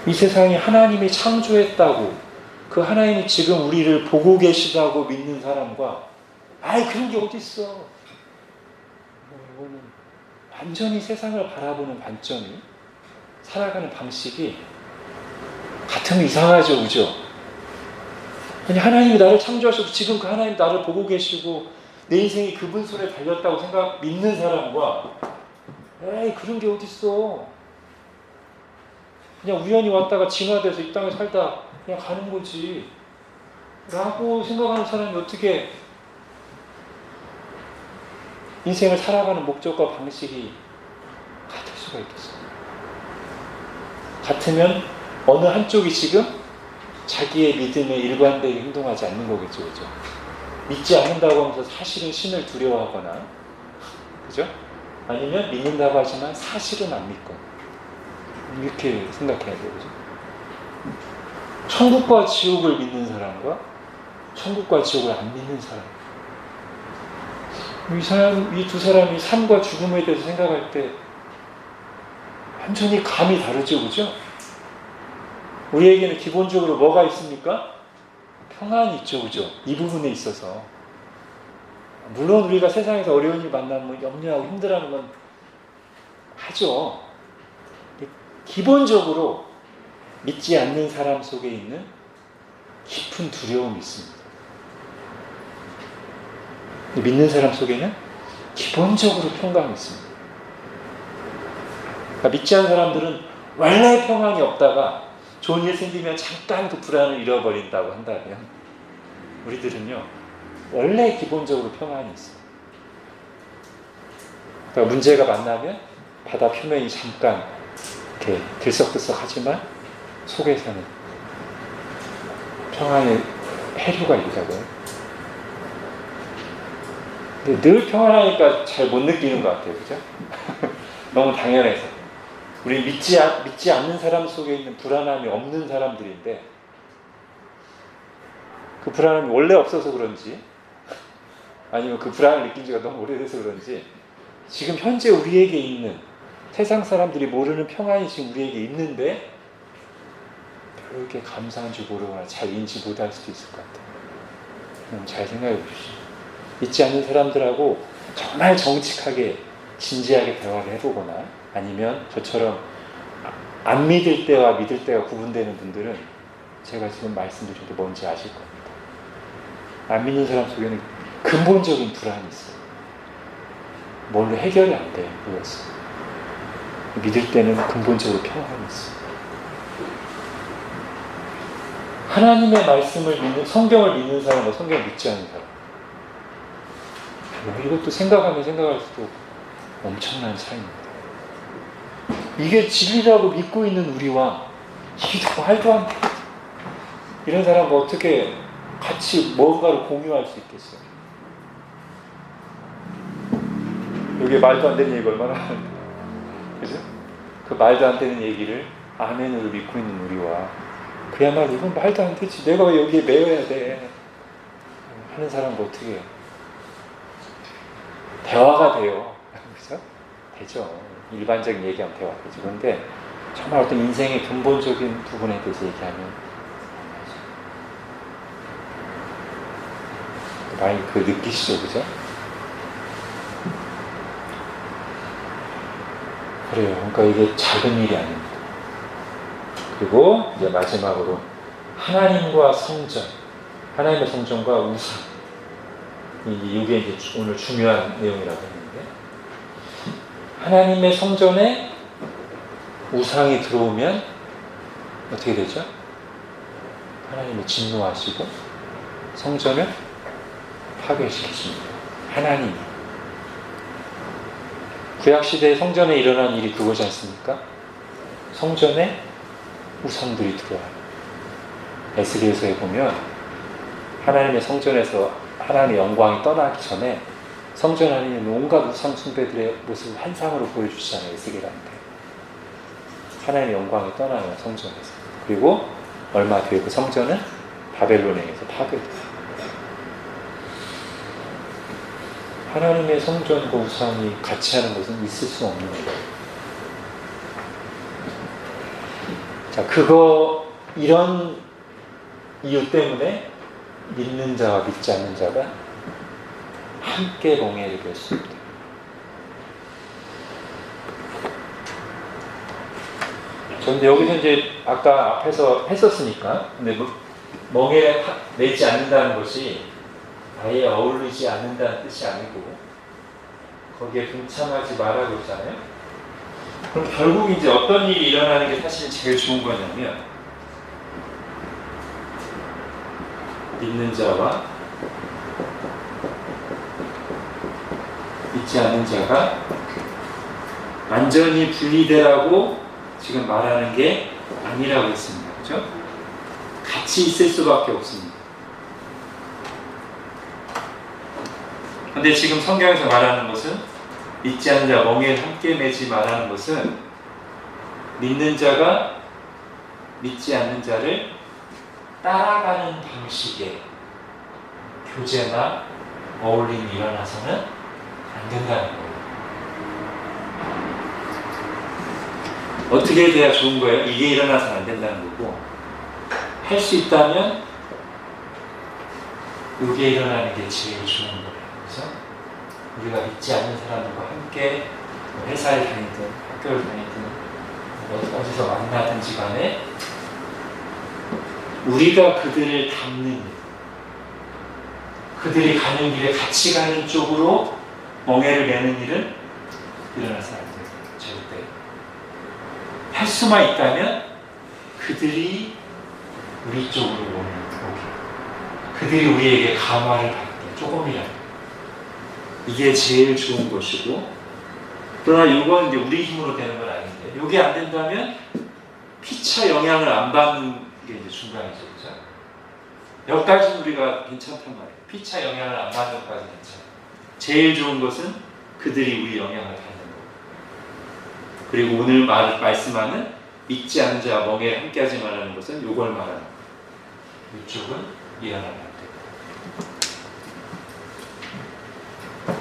이 세상이 하나님이 창조했다고 그 하나님이 지금 우리를 보고 계시다고 믿는 사람과 아이 그런 게 어딨어. 이거는 완전히 세상을 바라보는 관점이 살아가는 방식이 같으면 이상하죠. 그죠? 아니 하나님이 나를 창조하시고 지금 그 하나님 나를 보고 계시고 내 인생이 그분 손에 달렸다고 믿는 사람과 에이 그런 게 어딨어. 그냥 우연히 왔다가 진화돼서 이 땅에 살다 그냥 가는 거지 라고 생각하는 사람이 어떻게 인생을 살아가는 목적과 방식이 같을 수가 있겠어요. 같으면 어느 한쪽이 지금 자기의 믿음에 일관되게 행동하지 않는 거겠죠. 그죠? 믿지 않는다고 하면서 사실은 신을 두려워하거나 그죠? 아니면 믿는다고 하지만 사실은 안 믿거나 이렇게 생각해야 돼요. 그죠? 천국과 지옥을 믿는 사람과 천국과 지옥을 안 믿는 사람 이 두 사람이 삶과 죽음에 대해서 생각할 때 완전히 감이 다르죠. 그죠? 우리에게는 기본적으로 뭐가 있습니까? 평안이 있죠. 그죠? 이 부분에 있어서 물론 우리가 세상에서 어려운 일 만나면 염려하고 힘들어하는 건 하죠. 기본적으로 믿지 않는 사람 속에 있는 깊은 두려움이 있습니다. 믿는 사람 속에는 기본적으로 평강이 있습니다. 그러니까 믿지 않는 사람들은 원래 평안이 없다가 좋은 일 생기면 잠깐 그 불안을 잃어버린다고 한다면 우리들은요 원래 기본적으로 평안이 있어요. 그러니까 문제가 만나면 바다 표면이 잠깐 이렇게 들썩들썩하지만 속에서는 평안의 해류가 있다고요. 근데 늘 평안하니까 잘 못 느끼는 것 같아요. 그죠? 너무 당연해서. 우리 믿지 않는 사람 속에 있는 불안함이 없는 사람들인데 그 불안함이 원래 없어서 그런지 아니면 그 불안을 느낀 지가 너무 오래돼서 그런지 지금 현재 우리에게 있는 세상 사람들이 모르는 평안이 지금 우리에게 있는데 별로 이렇게 감사한 줄 모르거나 잘 인지 못할 수도 있을 것 같아요. 잘 생각해 보십시오. 믿지 않는 사람들하고 정말 정직하게 진지하게 대화를 해보거나 아니면 저처럼 안 믿을 때와 믿을 때가 구분되는 분들은 제가 지금 말씀드린 게 뭔지 아실 겁니다. 안 믿는 사람 속에는 근본적인 불안이 있어요. 뭘로 해결이 안 돼요. 그것은. 믿을 때는 근본적으로 평안이 있어요. 하나님의 말씀을 믿는, 성경을 믿는 사람과 성경을 믿지 않는 사람 이것도 생각하면 생각할수록 엄청난 차이입니다. 이게 진리라고 믿고 있는 우리와 이게 말도 안 돼. 이런 사람 어떻게 같이 뭔가를 공유할 수 있겠어요? 여기 말도 안 되는 얘기 얼마나 하는데, 그죠? 그 말도 안 되는 얘기를 아멘으로 믿고 있는 우리와 그야말로 이건 말도 안 되지. 내가 왜 여기에 매여야 돼? 하는 사람은 어떻게 해요? 대화가 돼요. 그죠? 되죠. 일반적인 얘기하면 대화가 되죠. 그런데 정말 어떤 인생의 근본적인 부분에 대해서 얘기하면 많이 그 느끼시죠? 그죠? 그래요. 그러니까 이게 작은 일이 아닙니다. 그리고 이제 마지막으로 하나님과 성전, 하나님의 성전과 우상. 이게 이제 오늘 중요한 내용이라고 했는데, 하나님의 성전에 우상이 들어오면 어떻게 되죠? 하나님이 진노하시고 성전을 파괴시키십니다. 하나님이. 구약시대의 성전에 일어난 일이 그거지 않습니까? 성전에 우상들이 들어와요. 에스겔서에 보면 하나님의 성전에서 하나님의 영광이 떠나기 전에 성전 안에 있는 온갖 우상 숭배들의 모습을 환상으로 보여주시잖아요. 에스겔한테. 하나님의 영광이 떠나요. 성전에서. 그리고 얼마 뒤에 그 성전은 바벨론에 의해서 파괴돼요. 하나님의 성전과 우상이 같이 하는 것은 있을 수 없는 거예요. 자, 이런 이유 때문에 믿는 자와 믿지 않는 자가 함께 멍에를 될 수 있다. 그런데 여기서 이제 아까 앞에서 했었으니까, 근데 멍에를 내지 않는다는 것이 아예 어울리지 않는다는 뜻이 아니고 거기에 동참하지 말라고 했잖아요. 그럼 결국 이제 어떤 일이 일어나는 게 사실 제일 좋은 거냐면, 믿는 자와 믿지 않는 자가 완전히 분리되라고 지금 말하는 게 아니라고 했습니다. 그렇죠? 같이 있을 수밖에 없습니다. 그런데 지금 성경에서 말하는 것은, 믿지 않는 자 멍에를 함께 매지 말라는 것은 믿는 자가 믿지 않는 자를 따라가는 방식의 교제나 어울림이 일어나서는 안 된다는 거예요. 어떻게 돼야 좋은 거예요? 이게 일어나서는 안 된다는 거고, 할 수 있다면 이게 일어나는 게 제일 좋은 거예요. 그래서 우리가 믿지 않는 사람들과 함께 회사에 다니든 학교를 다니든 어디서 만나든지 간에 우리가 그들을 닮는 일, 그들이 가는 길에 같이 가는 쪽으로 멍에를 매는 일은 일어나서 안 돼요. 절대. 할 수만 있다면 그들이 우리 쪽으로 오게, 그들이 우리에게 감화를 받게, 조금이라도. 이게 제일 좋은 것이고, 그러나 이건 이제 우리 힘으로 되는 건 아닌데, 이게 안 된다면 피차 영향을 안 받는 게 이제 중간이죠. 그죠? 여기까지는 우리가 괜찮단 말이에요. 피차 영향을 안 받는 것까지 괜찮아요. 제일 좋은 것은 그들이 우리 영향을 받는 거. 그리고 오늘 말씀하는 믿지 않는 자와 멍에를 함께하지 말라는 것은 이걸 말하는 거예요. 이쪽은 일어나면 안 돼요.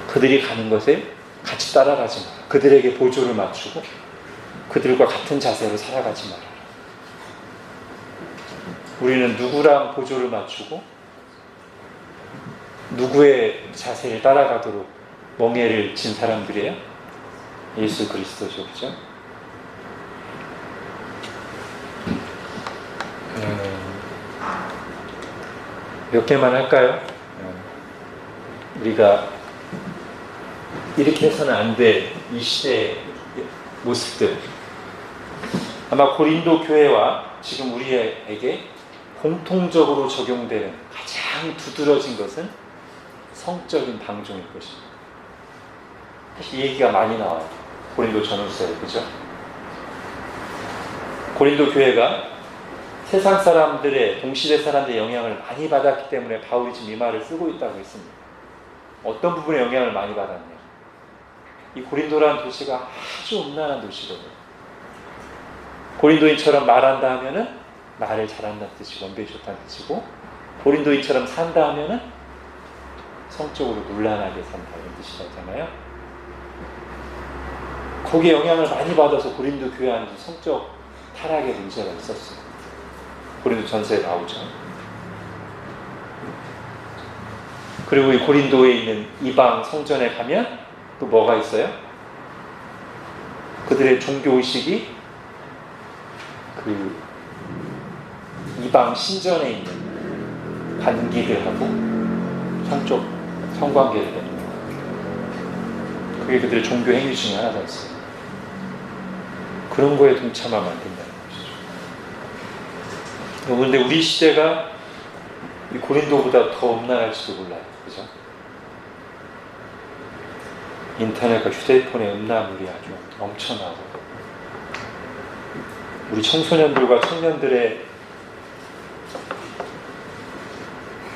그들이 가는 것에 같이 따라가지 마라. 그들에게 보조를 맞추고 그들과 같은 자세로 살아가지 마라. 우리는 누구랑 보조를 맞추고 누구의 자세를 따라가도록 멍에를 진 사람들이에요? 예수 그리스도죠. 그죠? 몇 개만 할까요? 우리가 이렇게 해서는 안 될 이 시대의 모습들, 아마 고린도 교회와 지금 우리에게 공통적으로 적용되는 가장 두드러진 것은 성적인 방종일 것입니다. 사실 이 얘기가 많이 나와요. 고린도 전후서에, 그죠? 고린도 교회가 세상 사람들의, 동시대 사람들의 영향을 많이 받았기 때문에 바울이 지금 이 말을 쓰고 있다고 했습니다. 어떤 부분에 영향을 많이 받았냐? 이 고린도라는 도시가 아주 음란한 도시거든요. 고린도인처럼 말한다 하면은 말을 잘한다는 뜻이고 원배이 좋다는 뜻이고, 고린도인처럼 산다 하면은 성적으로 논란하게 산다 이런 뜻이잖아요. 거기에 영향을 많이 받아서 고린도 교회 안에서 성적 타락의 문제가 있었어요. 고린도 전서에 나오죠. 그리고 이 고린도에 있는 이방 성전에 가면 또 뭐가 있어요? 그들의 종교의식이 그 이방 신전에 있는 관기들하고 성관계를 해요. 그게 그들의 종교 행위 중에 하나였어요. 그런 거에 동참하면 안 된다는 것이죠. 그런데 우리 시대가 이 고린도보다 더 음란할지도 몰라요. 그죠? 인터넷과 휴대폰의 음란물이 아주 넘쳐나고, 우리 청소년들과 청년들의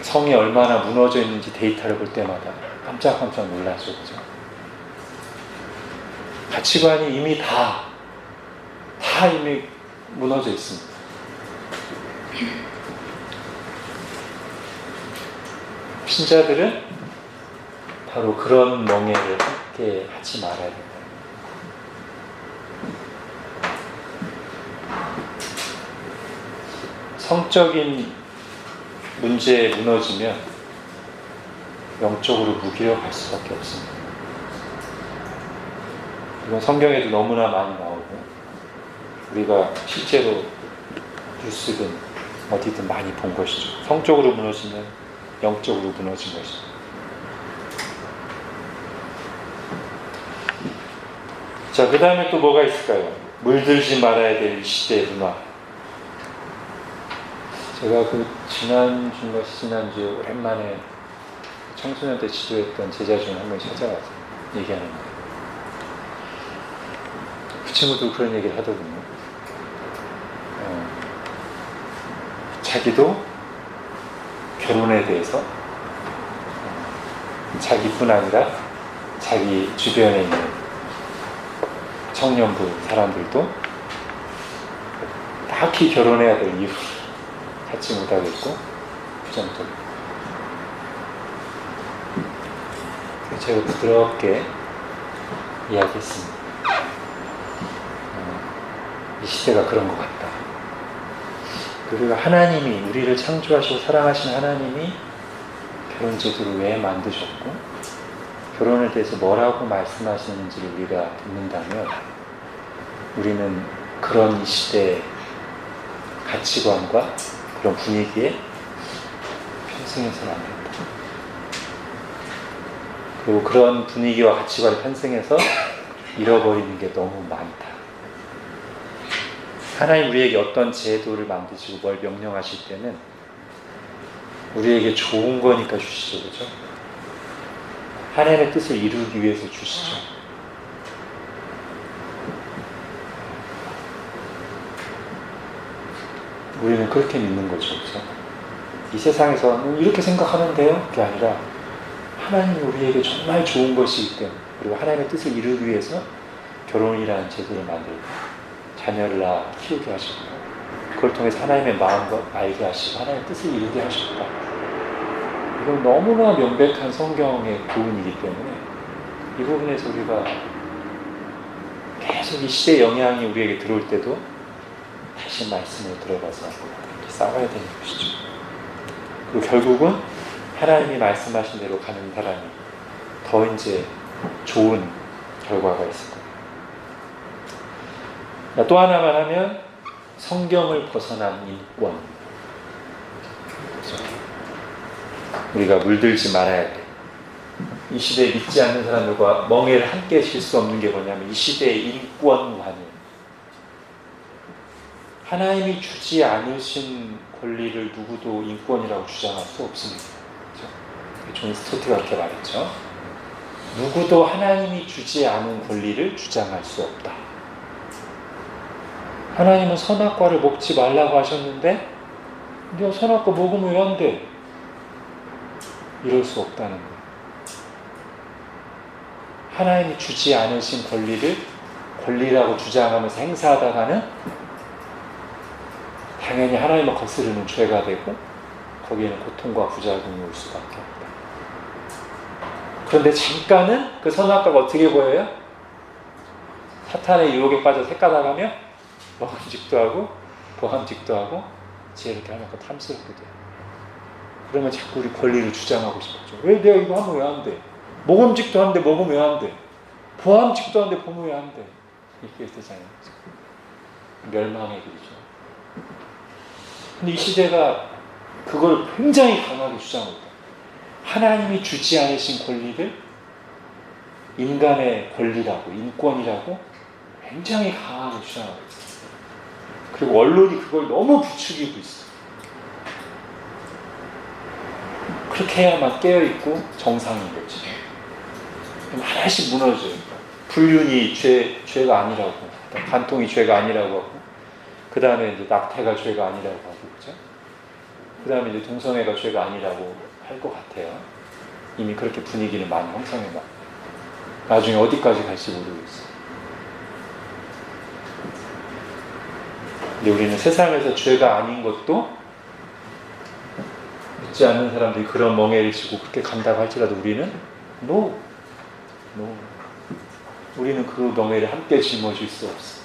성이 얼마나 무너져 있는지 데이터를 볼 때마다 깜짝깜짝 놀라죠. 그죠? 가치관이 이미 다 이미 무너져 있습니다. 신자들은 바로 그런 멍해를 함께 하지 말아야 된다. 성적인 문제에 무너지면 영적으로 무기력할 수밖에 없습니다. 이건 성경에도 너무나 많이 나오고, 우리가 실제로 뉴스든 어디든 많이 본 것이죠. 성적으로 무너지면 영적으로 무너진 것이죠. 자, 그 다음에 또 뭐가 있을까요? 물들지 말아야 될 이 시대의 문화. 제가 그 지난주에 오랜만에 청소년 때 지도했던 제자 중에 한 명이 찾아와서 얘기하는 거예요. 그 친구도 그런 얘기를 하더군요. 자기도 결혼에 대해서 자기뿐 아니라 자기 주변에 있는 청년부 사람들도 딱히 결혼해야 될 이유를 갖지 못하고 있고 부정적이고, 제가 부드럽게 이야기했습니다. 이 시대가 그런 것 같다. 그리고 하나님이, 우리를 창조하시고 사랑하신 하나님이 결혼 제도를 왜 만드셨고 결혼에 대해서 뭐라고 말씀하시는지를 우리가 듣는다면, 우리는 그런 이 시대의 가치관과 그런 분위기에 편승해서는 안 된다. 그리고 그런 분위기와 가치관에 편승해서 잃어버리는 게 너무 많다. 하나님 우리에게 어떤 제도를 만드시고 뭘 명령하실 때는 우리에게 좋은 거니까 주시죠. 그죠? 하나님의 뜻을 이루기 위해서 주시죠. 우리는 그렇게 믿는 거죠. 그죠? 이 세상에서 이렇게 생각하는데요? 그게 아니라 하나님이 우리에게 정말 좋은 것이기 때문에, 그리고 하나님의 뜻을 이루기 위해서 결혼이라는 제도를 만들고 자녀를 낳아 키우게 하셨고, 그걸 통해서 하나님의 마음을 알게 하시고 하나님의 뜻을 이루게 하셨다. 이건 너무나 명백한 성경의 교훈이기 때문에 이 부분에서 우리가 계속 이 시대의 영향이 우리에게 들어올 때도 다시 말씀을 들어가서 싸워야 되는 것이죠. 그리고 결국은 하나님이 말씀하신 대로 가는 사람이 더 이제 좋은 결과가 있을 거예요. 또 하나만 하면 성경을 벗어난 인권. 그렇죠? 우리가 물들지 말아야 돼. 이 시대에 믿지 않는 사람들과 멍해를 함께 실 수 없는 게 뭐냐면 이 시대의 인권관이에요. 하나님이 주지 않으신 권리를 누구도 인권이라고 주장할 수 없습니다. 그렇죠? 존 스토트가 그렇게 말했죠. 누구도 하나님이 주지 않은 권리를 주장할 수 없다. 하나님은 선악과를 먹지 말라고 하셨는데 너 선악과 먹으면 왜 안 돼? 이럴 수 없다는 거예요. 하나님이 주지 않으신 권리를 권리라고 주장하면서 행사하다가는 당연히 하나님을 거스르는 죄가 되고 거기에는 고통과 부작용이 올 수밖에 없다. 그런데 잠깐은 그 선악과가 어떻게 보여요? 사탄의 유혹에 빠져 새까닥하며 먹음직도 하고 보함직도 하고 지혜롭게 하면서 탐스럽게 돼요. 그러면 자꾸 우리 권리를 주장하고 싶었죠. 왜 내가 이거 하면 왜 안 돼? 먹음직도 하는데 먹으면 왜 안 돼? 보함직도 하는데 보면 왜 안 돼? 이렇게 되잖아요. 멸망의 길이죠. 근데 이 시대가 그걸 굉장히 강하게 주장하고 있다. 하나님이 주지 않으신 권리를 인간의 권리라고, 인권이라고 굉장히 강하게 주장하고 있어요. 그리고 언론이 그걸 너무 부추기고 있어요. 그렇게 해야만 깨어있고 정상인 거지. 그럼 하나씩 무너져요. 불륜이 죄가 아니라고, 간통이 죄가 아니라고 하고, 그 다음에 이제 낙태가 죄가 아니라고 하고, 그죠? 그 다음에 이제 동성애가 죄가 아니라고 할 것 같아요. 이미 그렇게 분위기는 많이 형성해놔. 나중에 어디까지 갈지 모르겠어요. 근데 우리는 세상에서 죄가 아닌 것도 믿지 않는 사람들이 그런 멍해를 지고 그렇게 간다고 할지라도 우리는 No. 우리는 그 멍해를 함께 짊어질 수 없어.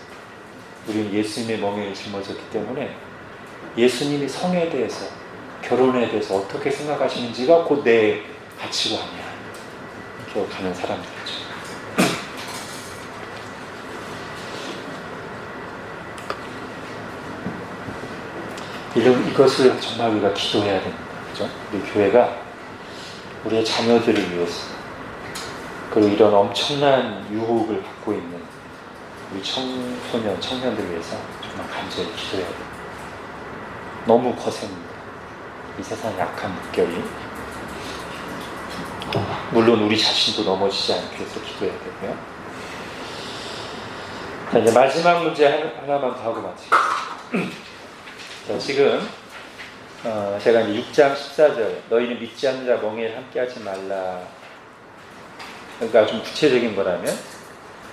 우리는 예수님의 멍해를 짊어졌기 때문에 예수님이 성에 대해서, 결혼에 대해서 어떻게 생각하시는지가 곧 내 가치관이야. 이렇게 가는 사람들이죠. 이것을 정말 우리가 기도해야 됩니다. 그죠? 우리 교회가 우리의 자녀들을 위해서, 그리고 이런 엄청난 유혹을 받고 있는 우리 청소년, 청년들을 위해서 정말 간절히 기도해야 됩니다. 너무 거셉니다. 이 세상의 악한 물결이. 물론 우리 자신도 넘어지지 않기 위해서 기도해야 되고요. 자, 이제 마지막 문제 하나만 더 하고 마치겠습니다. 자, 지금 제가 이제 6장 14절 너희는 믿지 않는 자 멍에를 함께 하지 말라. 그러니까 좀 구체적인 거라면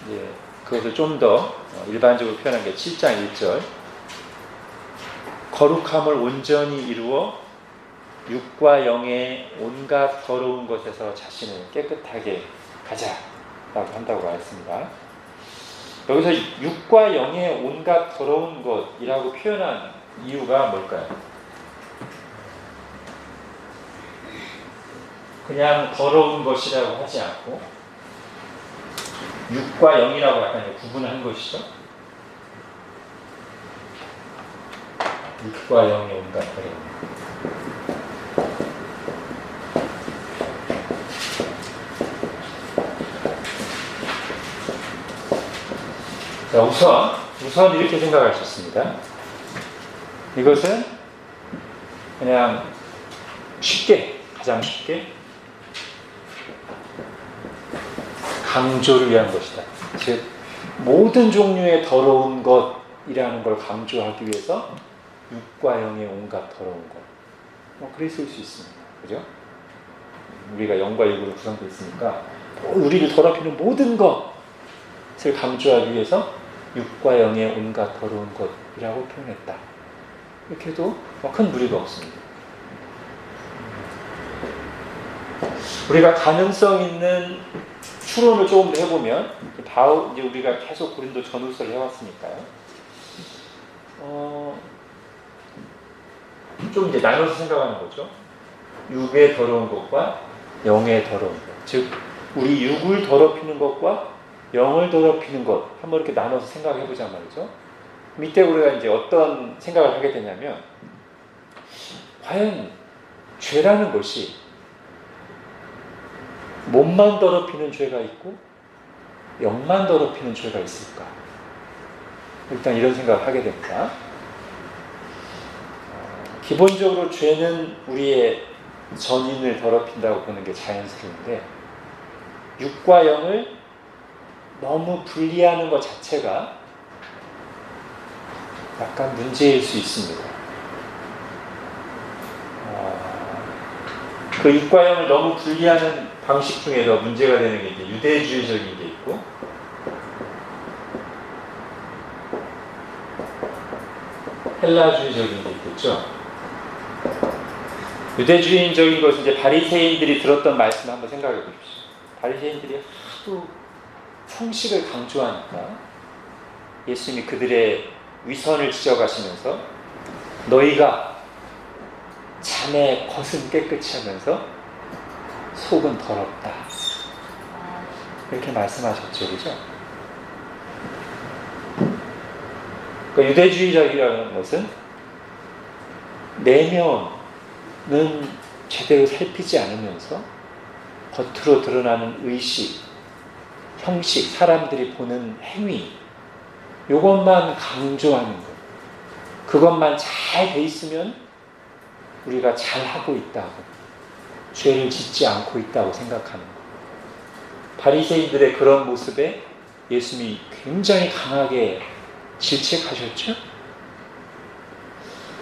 이제 그것을 좀 더 일반적으로 표현한 게 7장 1절 거룩함을 온전히 이루어 육과 영의 온갖 더러운 것에서 자신을 깨끗하게 가자라고 한다고 했습니다. 여기서 육과 영의 온갖 더러운 것이라고 표현한 이유가 뭘까요? 그냥 더러운 것이라고 하지 않고 육과 영이라고 약간 구분한 것이죠. 육과 영의 온갖 더러운 것. 자, 우선 이렇게 생각할 수 있습니다. 이것은 그냥 가장 쉽게 강조를 위한 것이다. 즉 모든 종류의 더러운 것이라는 걸 강조하기 위해서 육과 영의 온갖 더러운 것. 그래 쓸 수 있습니다. 그죠? 우리가 영과 육으로 구성되어 있으니까 우리를 더럽히는 모든 것을 강조하기 위해서 육과 영의 온갖 더러운 것이라고 표현했다. 이렇게 해도 큰 무리가 없습니다. 우리가 가능성 있는 추론을 조금 더 해보면, 이제 우리가 계속 고린도 전후서를 해왔으니까요. 좀 이제 나눠서 생각하는 거죠. 육의 더러운 것과 영의 더러운 것. 즉, 우리 육을 더럽히는 것과 영을 더럽히는 것. 한번 이렇게 나눠서 생각해보자 말이죠. 이때 우리가 이제 어떤 생각을 하게 되냐면, 과연 죄라는 것이 몸만 더럽히는 죄가 있고 영만 더럽히는 죄가 있을까? 일단 이런 생각을 하게 됩니다. 기본적으로 죄는 우리의 전인을 더럽힌다고 보는 게 자연스러운데 육과 영을 너무 분리하는 것 자체가 약간 문제일 수 있습니다. 그 육과 영을 너무 분리하는 방식 중에서 문제가 되는 게 이제 유대주의적인 게 있고, 헬라주의적인 게 있겠죠. 유대주의적인 것은 이제 바리새인들이 들었던 말씀 한번 생각해 보십시오. 바리새인들이 하도 성식을 강조하니까 예수님이 그들의 위선을 지적하시면서 너희가 자네 겉은 깨끗이 하면서 속은 더럽다, 이렇게 말씀하셨죠, 그죠? 그러니까 유대주의적이라는 것은 내면은 제대로 살피지 않으면서 겉으로 드러나는 의식, 형식, 사람들이 보는 행위, 이것만 강조하는 것. 그것만 잘 돼 있으면 우리가 잘하고 있다고, 죄를 짓지 않고 있다고 생각하는 것. 바리새인들의 그런 모습에 예수님이 굉장히 강하게 질책하셨죠?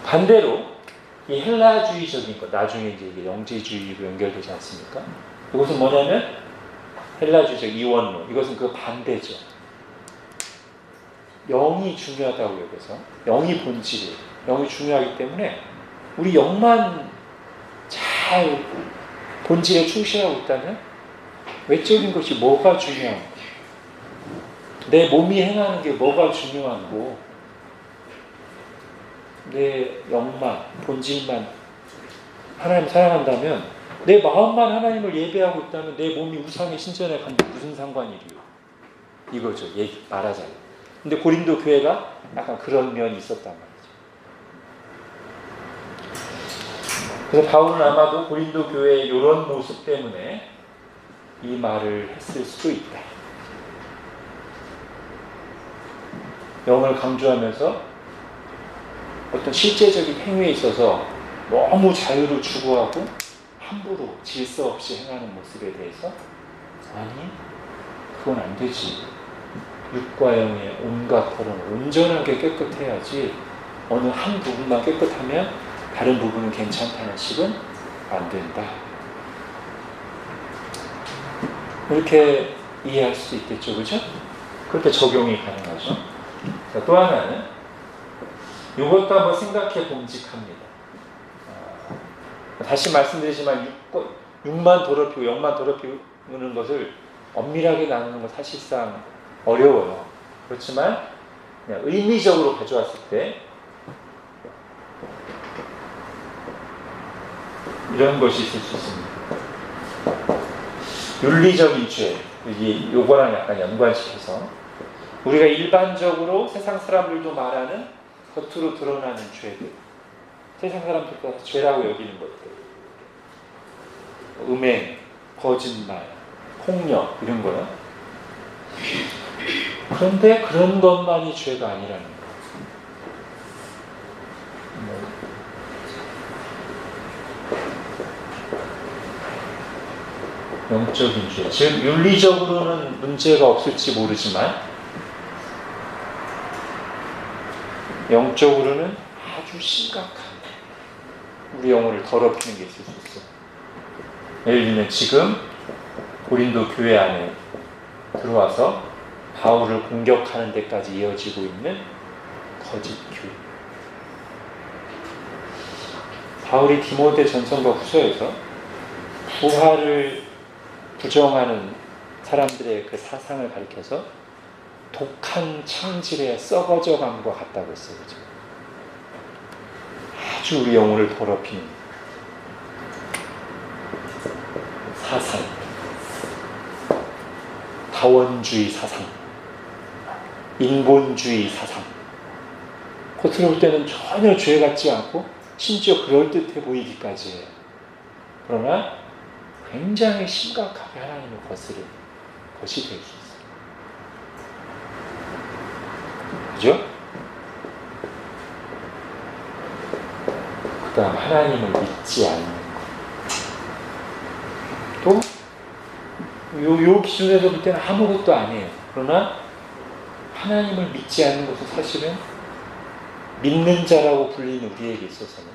반대로 이 헬라주의적인 것, 나중에 이제 이게 영재주의로 연결되지 않습니까? 이것은 뭐냐면 헬라주의적 이원론, 이것은 그 반대죠. 영이 중요하다고 여겨서, 영이 본질이에요. 영이 중요하기 때문에 우리 영만 잘 본질에 충실하고 있다면 외적인 것이 뭐가 중요한 거예요? 내 몸이 행하는 게 뭐가 중요한 거? 내 영만, 본질만 하나님 사랑한다면, 내 마음만 하나님을 예배하고 있다면 내 몸이 우상의 신전에 간데 무슨 상관이리요? 이거죠, 말하자면. 근데 고린도 교회가 약간 그런 면이 있었단 말이죠. 그래서 바울은 아마도 고린도 교회의 이런 모습 때문에 이 말을 했을 수도 있다. 영을 강조하면서 어떤 실제적인 행위에 있어서 너무 자유를 추구하고 함부로 질서 없이 행하는 모습에 대해서, 아니, 그건 안 되지. 육과 영의 온갖 털은 온전하게 깨끗해야지, 어느 한 부분만 깨끗하면 다른 부분은 괜찮다는 식은 안 된다. 이렇게 이해할 수 있겠죠, 그죠? 그렇게 적용이 가능하죠. 자, 또 하나는 이것도 한번 생각해 봄직합니다. 다시 말씀드리지만 육만 더럽히고 영만 더럽히는 것을 엄밀하게 나누는 건 사실상 어려워요. 그렇지만 그냥 의미적으로 가져왔을 때 이런 것이 있을 수 있습니다. 윤리적인 죄, 요거랑 약간 연관시켜서 우리가 일반적으로 세상 사람들도 말하는 겉으로 드러나는 죄들, 세상 사람들도 죄라고 여기는 것들, 음행, 거짓말, 폭력, 이런 거요. 그런데 그런 것만이 죄가 아니라는 거예요. 영적인 죄, 즉 윤리적으로는 문제가 없을지 모르지만 영적으로는 아주 심각한 우리 영혼을 더럽히는 게 있을 수 있어요. 예를 들면 지금 고린도 교회 안에 들어와서 바울을 공격하는 데까지 이어지고 있는 거짓 교회. 바울이 디모데 전서과 후서에서 부활을 부정하는 사람들의 그 사상을 가리켜서 독한 창질에 썩어져 간 것 같다고 했어요. 그죠? 아주 우리 영혼을 더럽히는 사상, 다원주의 사상, 인본주의 사상. 겉으로 볼 때는 전혀 죄 같지 않고 심지어 그럴듯해 보이기까지 해요. 그러나 굉장히 심각하게 하나님을 거스르는 것이 될 수 있어요. 그죠? 그 다음 하나님을 믿지 않는 것. 또 요 기준에서 볼 때는 아무것도 아니에요. 그러나 하나님을 믿지 않는 것은 사실은 믿는 자라고 불리는 우리에게 있어서는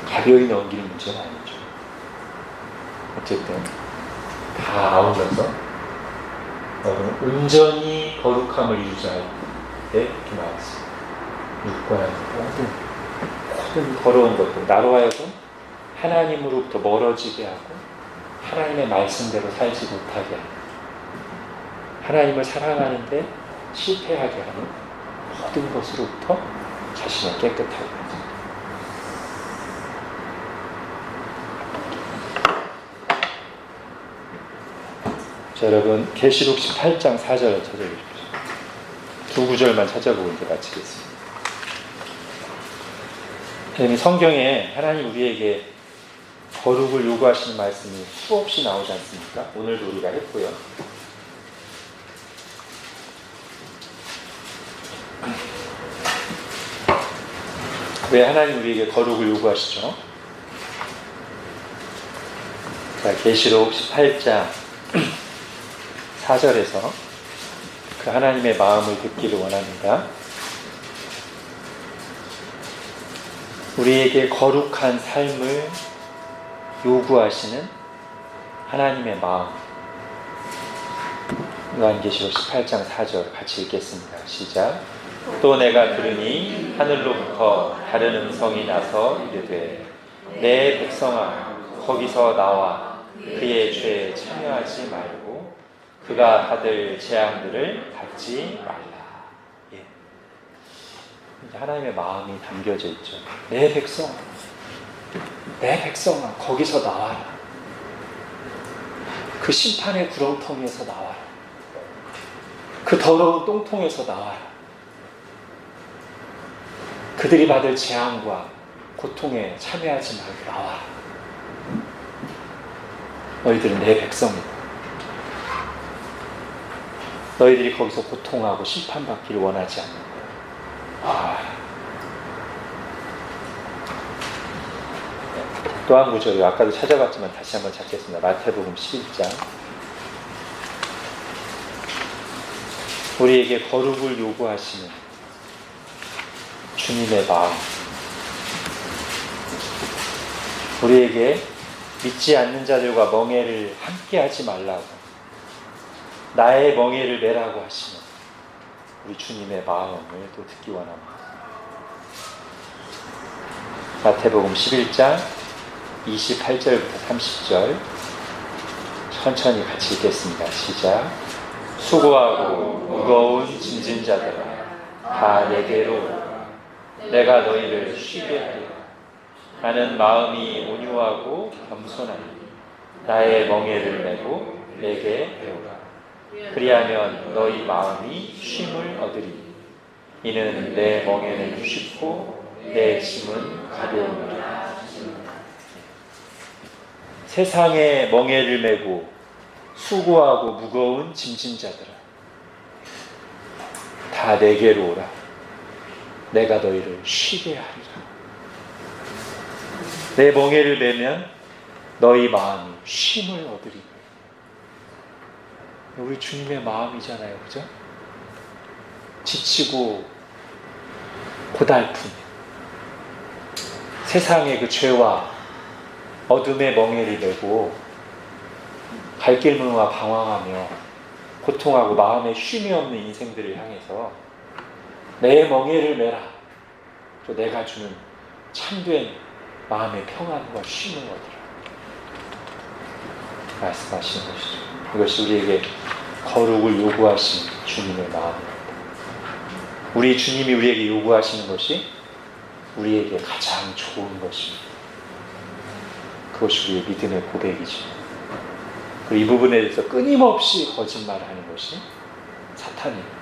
가벼이 넘기는 문제는 아니죠. 어쨌든 다 아울러서 여러분 온전히 거룩함을 이루자 할 때 이렇게 나왔습니다. 육과의 모든 더러운 것들 나로 하여금 하나님으로부터 멀어지게 하고 하나님의 말씀대로 살지 못하게 하고 하나님을 사랑하는데 실패하게 하는 모든 것으로부터 자신을 깨끗하게 하죠. 자, 여러분 계시록 18장 4절을 찾아보십시오. 두 구절만 찾아보고 이제 마치겠습니다. 성경에 하나님 우리에게 거룩을 요구하시는 말씀이 수없이 나오지 않습니까? 오늘도 우리가 했고요. 왜 하나님 우리에게 거룩을 요구하시죠? 자, 계시록 18장 4절에서 그 하나님의 마음을 듣기를 원합니다. 우리에게 거룩한 삶을 요구하시는 하나님의 마음. 요한계시록 18장 4절 같이 읽겠습니다. 시작. 또 내가 들으니 하늘로부터 다른 음성이 나서 이르되 내 백성아 거기서 나와 그의 죄에 참여하지 말고 그가 받을 재앙들을 받지 말라. 예. 하나님의 마음이 담겨져 있죠. 내 백성아 거기서 나와라. 그 심판의 구렁텅이에서 나와라. 그 더러운 똥통에서 나와라. 그들이 받을 재앙과 고통에 참여하지 말고 나와라. 너희들은 내 백성이다. 너희들이 거기서 고통하고 심판받기를 원하지 않는 거야. 또 한 구절이요. 아까도 찾아봤지만 다시 한번 찾겠습니다. 마태복음 11장. 우리에게 거룩을 요구하시는 주님의 마음. 우리에게 믿지 않는 자들과 멍에를 함께 하지 말라고, 나의 멍에를 매라고 하시는 우리 주님의 마음을 또 듣기 원합니다. 마태복음 11장 28절부터 30절 천천히 같이 읽겠습니다. 시작. 수고하고 무거운 짐진 자들아 다 내게로 오라. 내가 너희를 쉬게 하리라. 나는 마음이 온유하고 겸손하니 나의 멍에를 메고 내게 배우라. 그리하면 너희 마음이 쉼을 얻으리니 이는 내 멍에는 쉽고 내 짐은 가벼우니라. 세상의 멍에를 메고 수고하고 무거운 짐진 자들아 다 내게로 오라. 내가 너희를 쉬게 하리라. 내 멍에를 메면 너희 마음이 쉼을 얻으리니. 우리 주님의 마음이잖아요. 그죠? 지치고 고달픈 세상의 그 죄와 어둠의 멍에를 메고 발길문화 방황하며 고통하고 마음에 쉼이 없는 인생들을 향해서 내 멍에를 메라. 또 내가 주는 참된 마음의 평안과 쉼을 얻으라. 말씀하시는 것이죠. 이것이 우리에게 거룩을 요구하신 주님의 마음입니다. 우리 주님이 우리에게 요구하시는 것이 우리에게 가장 좋은 것입니다. 그것이 우리의 믿음의 고백이죠. 그리고 이 부분에 대해서 끊임없이 거짓말하는 것이 사탄이에요.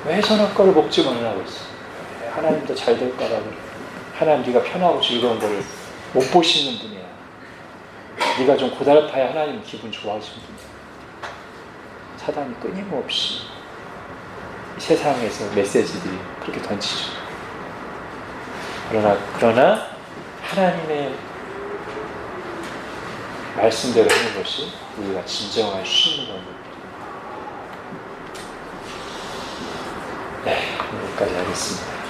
왜 선악과를 먹지 말라고 했어? 하나님도 잘 될 거라고 그래. 하나님 네가 편하고 즐거운 거를 못 보시는 분이야. 네가 좀 고달파야 하나님 기분 좋아하시는 분이야. 사단이 끊임없이 세상에서 메시지들이 그렇게 던지죠. 그러나 하나님의 말씀대로 하는 것이 우리가 진정한 쉼을 얻는 일입니다. 네, 여기까지 하겠습니다.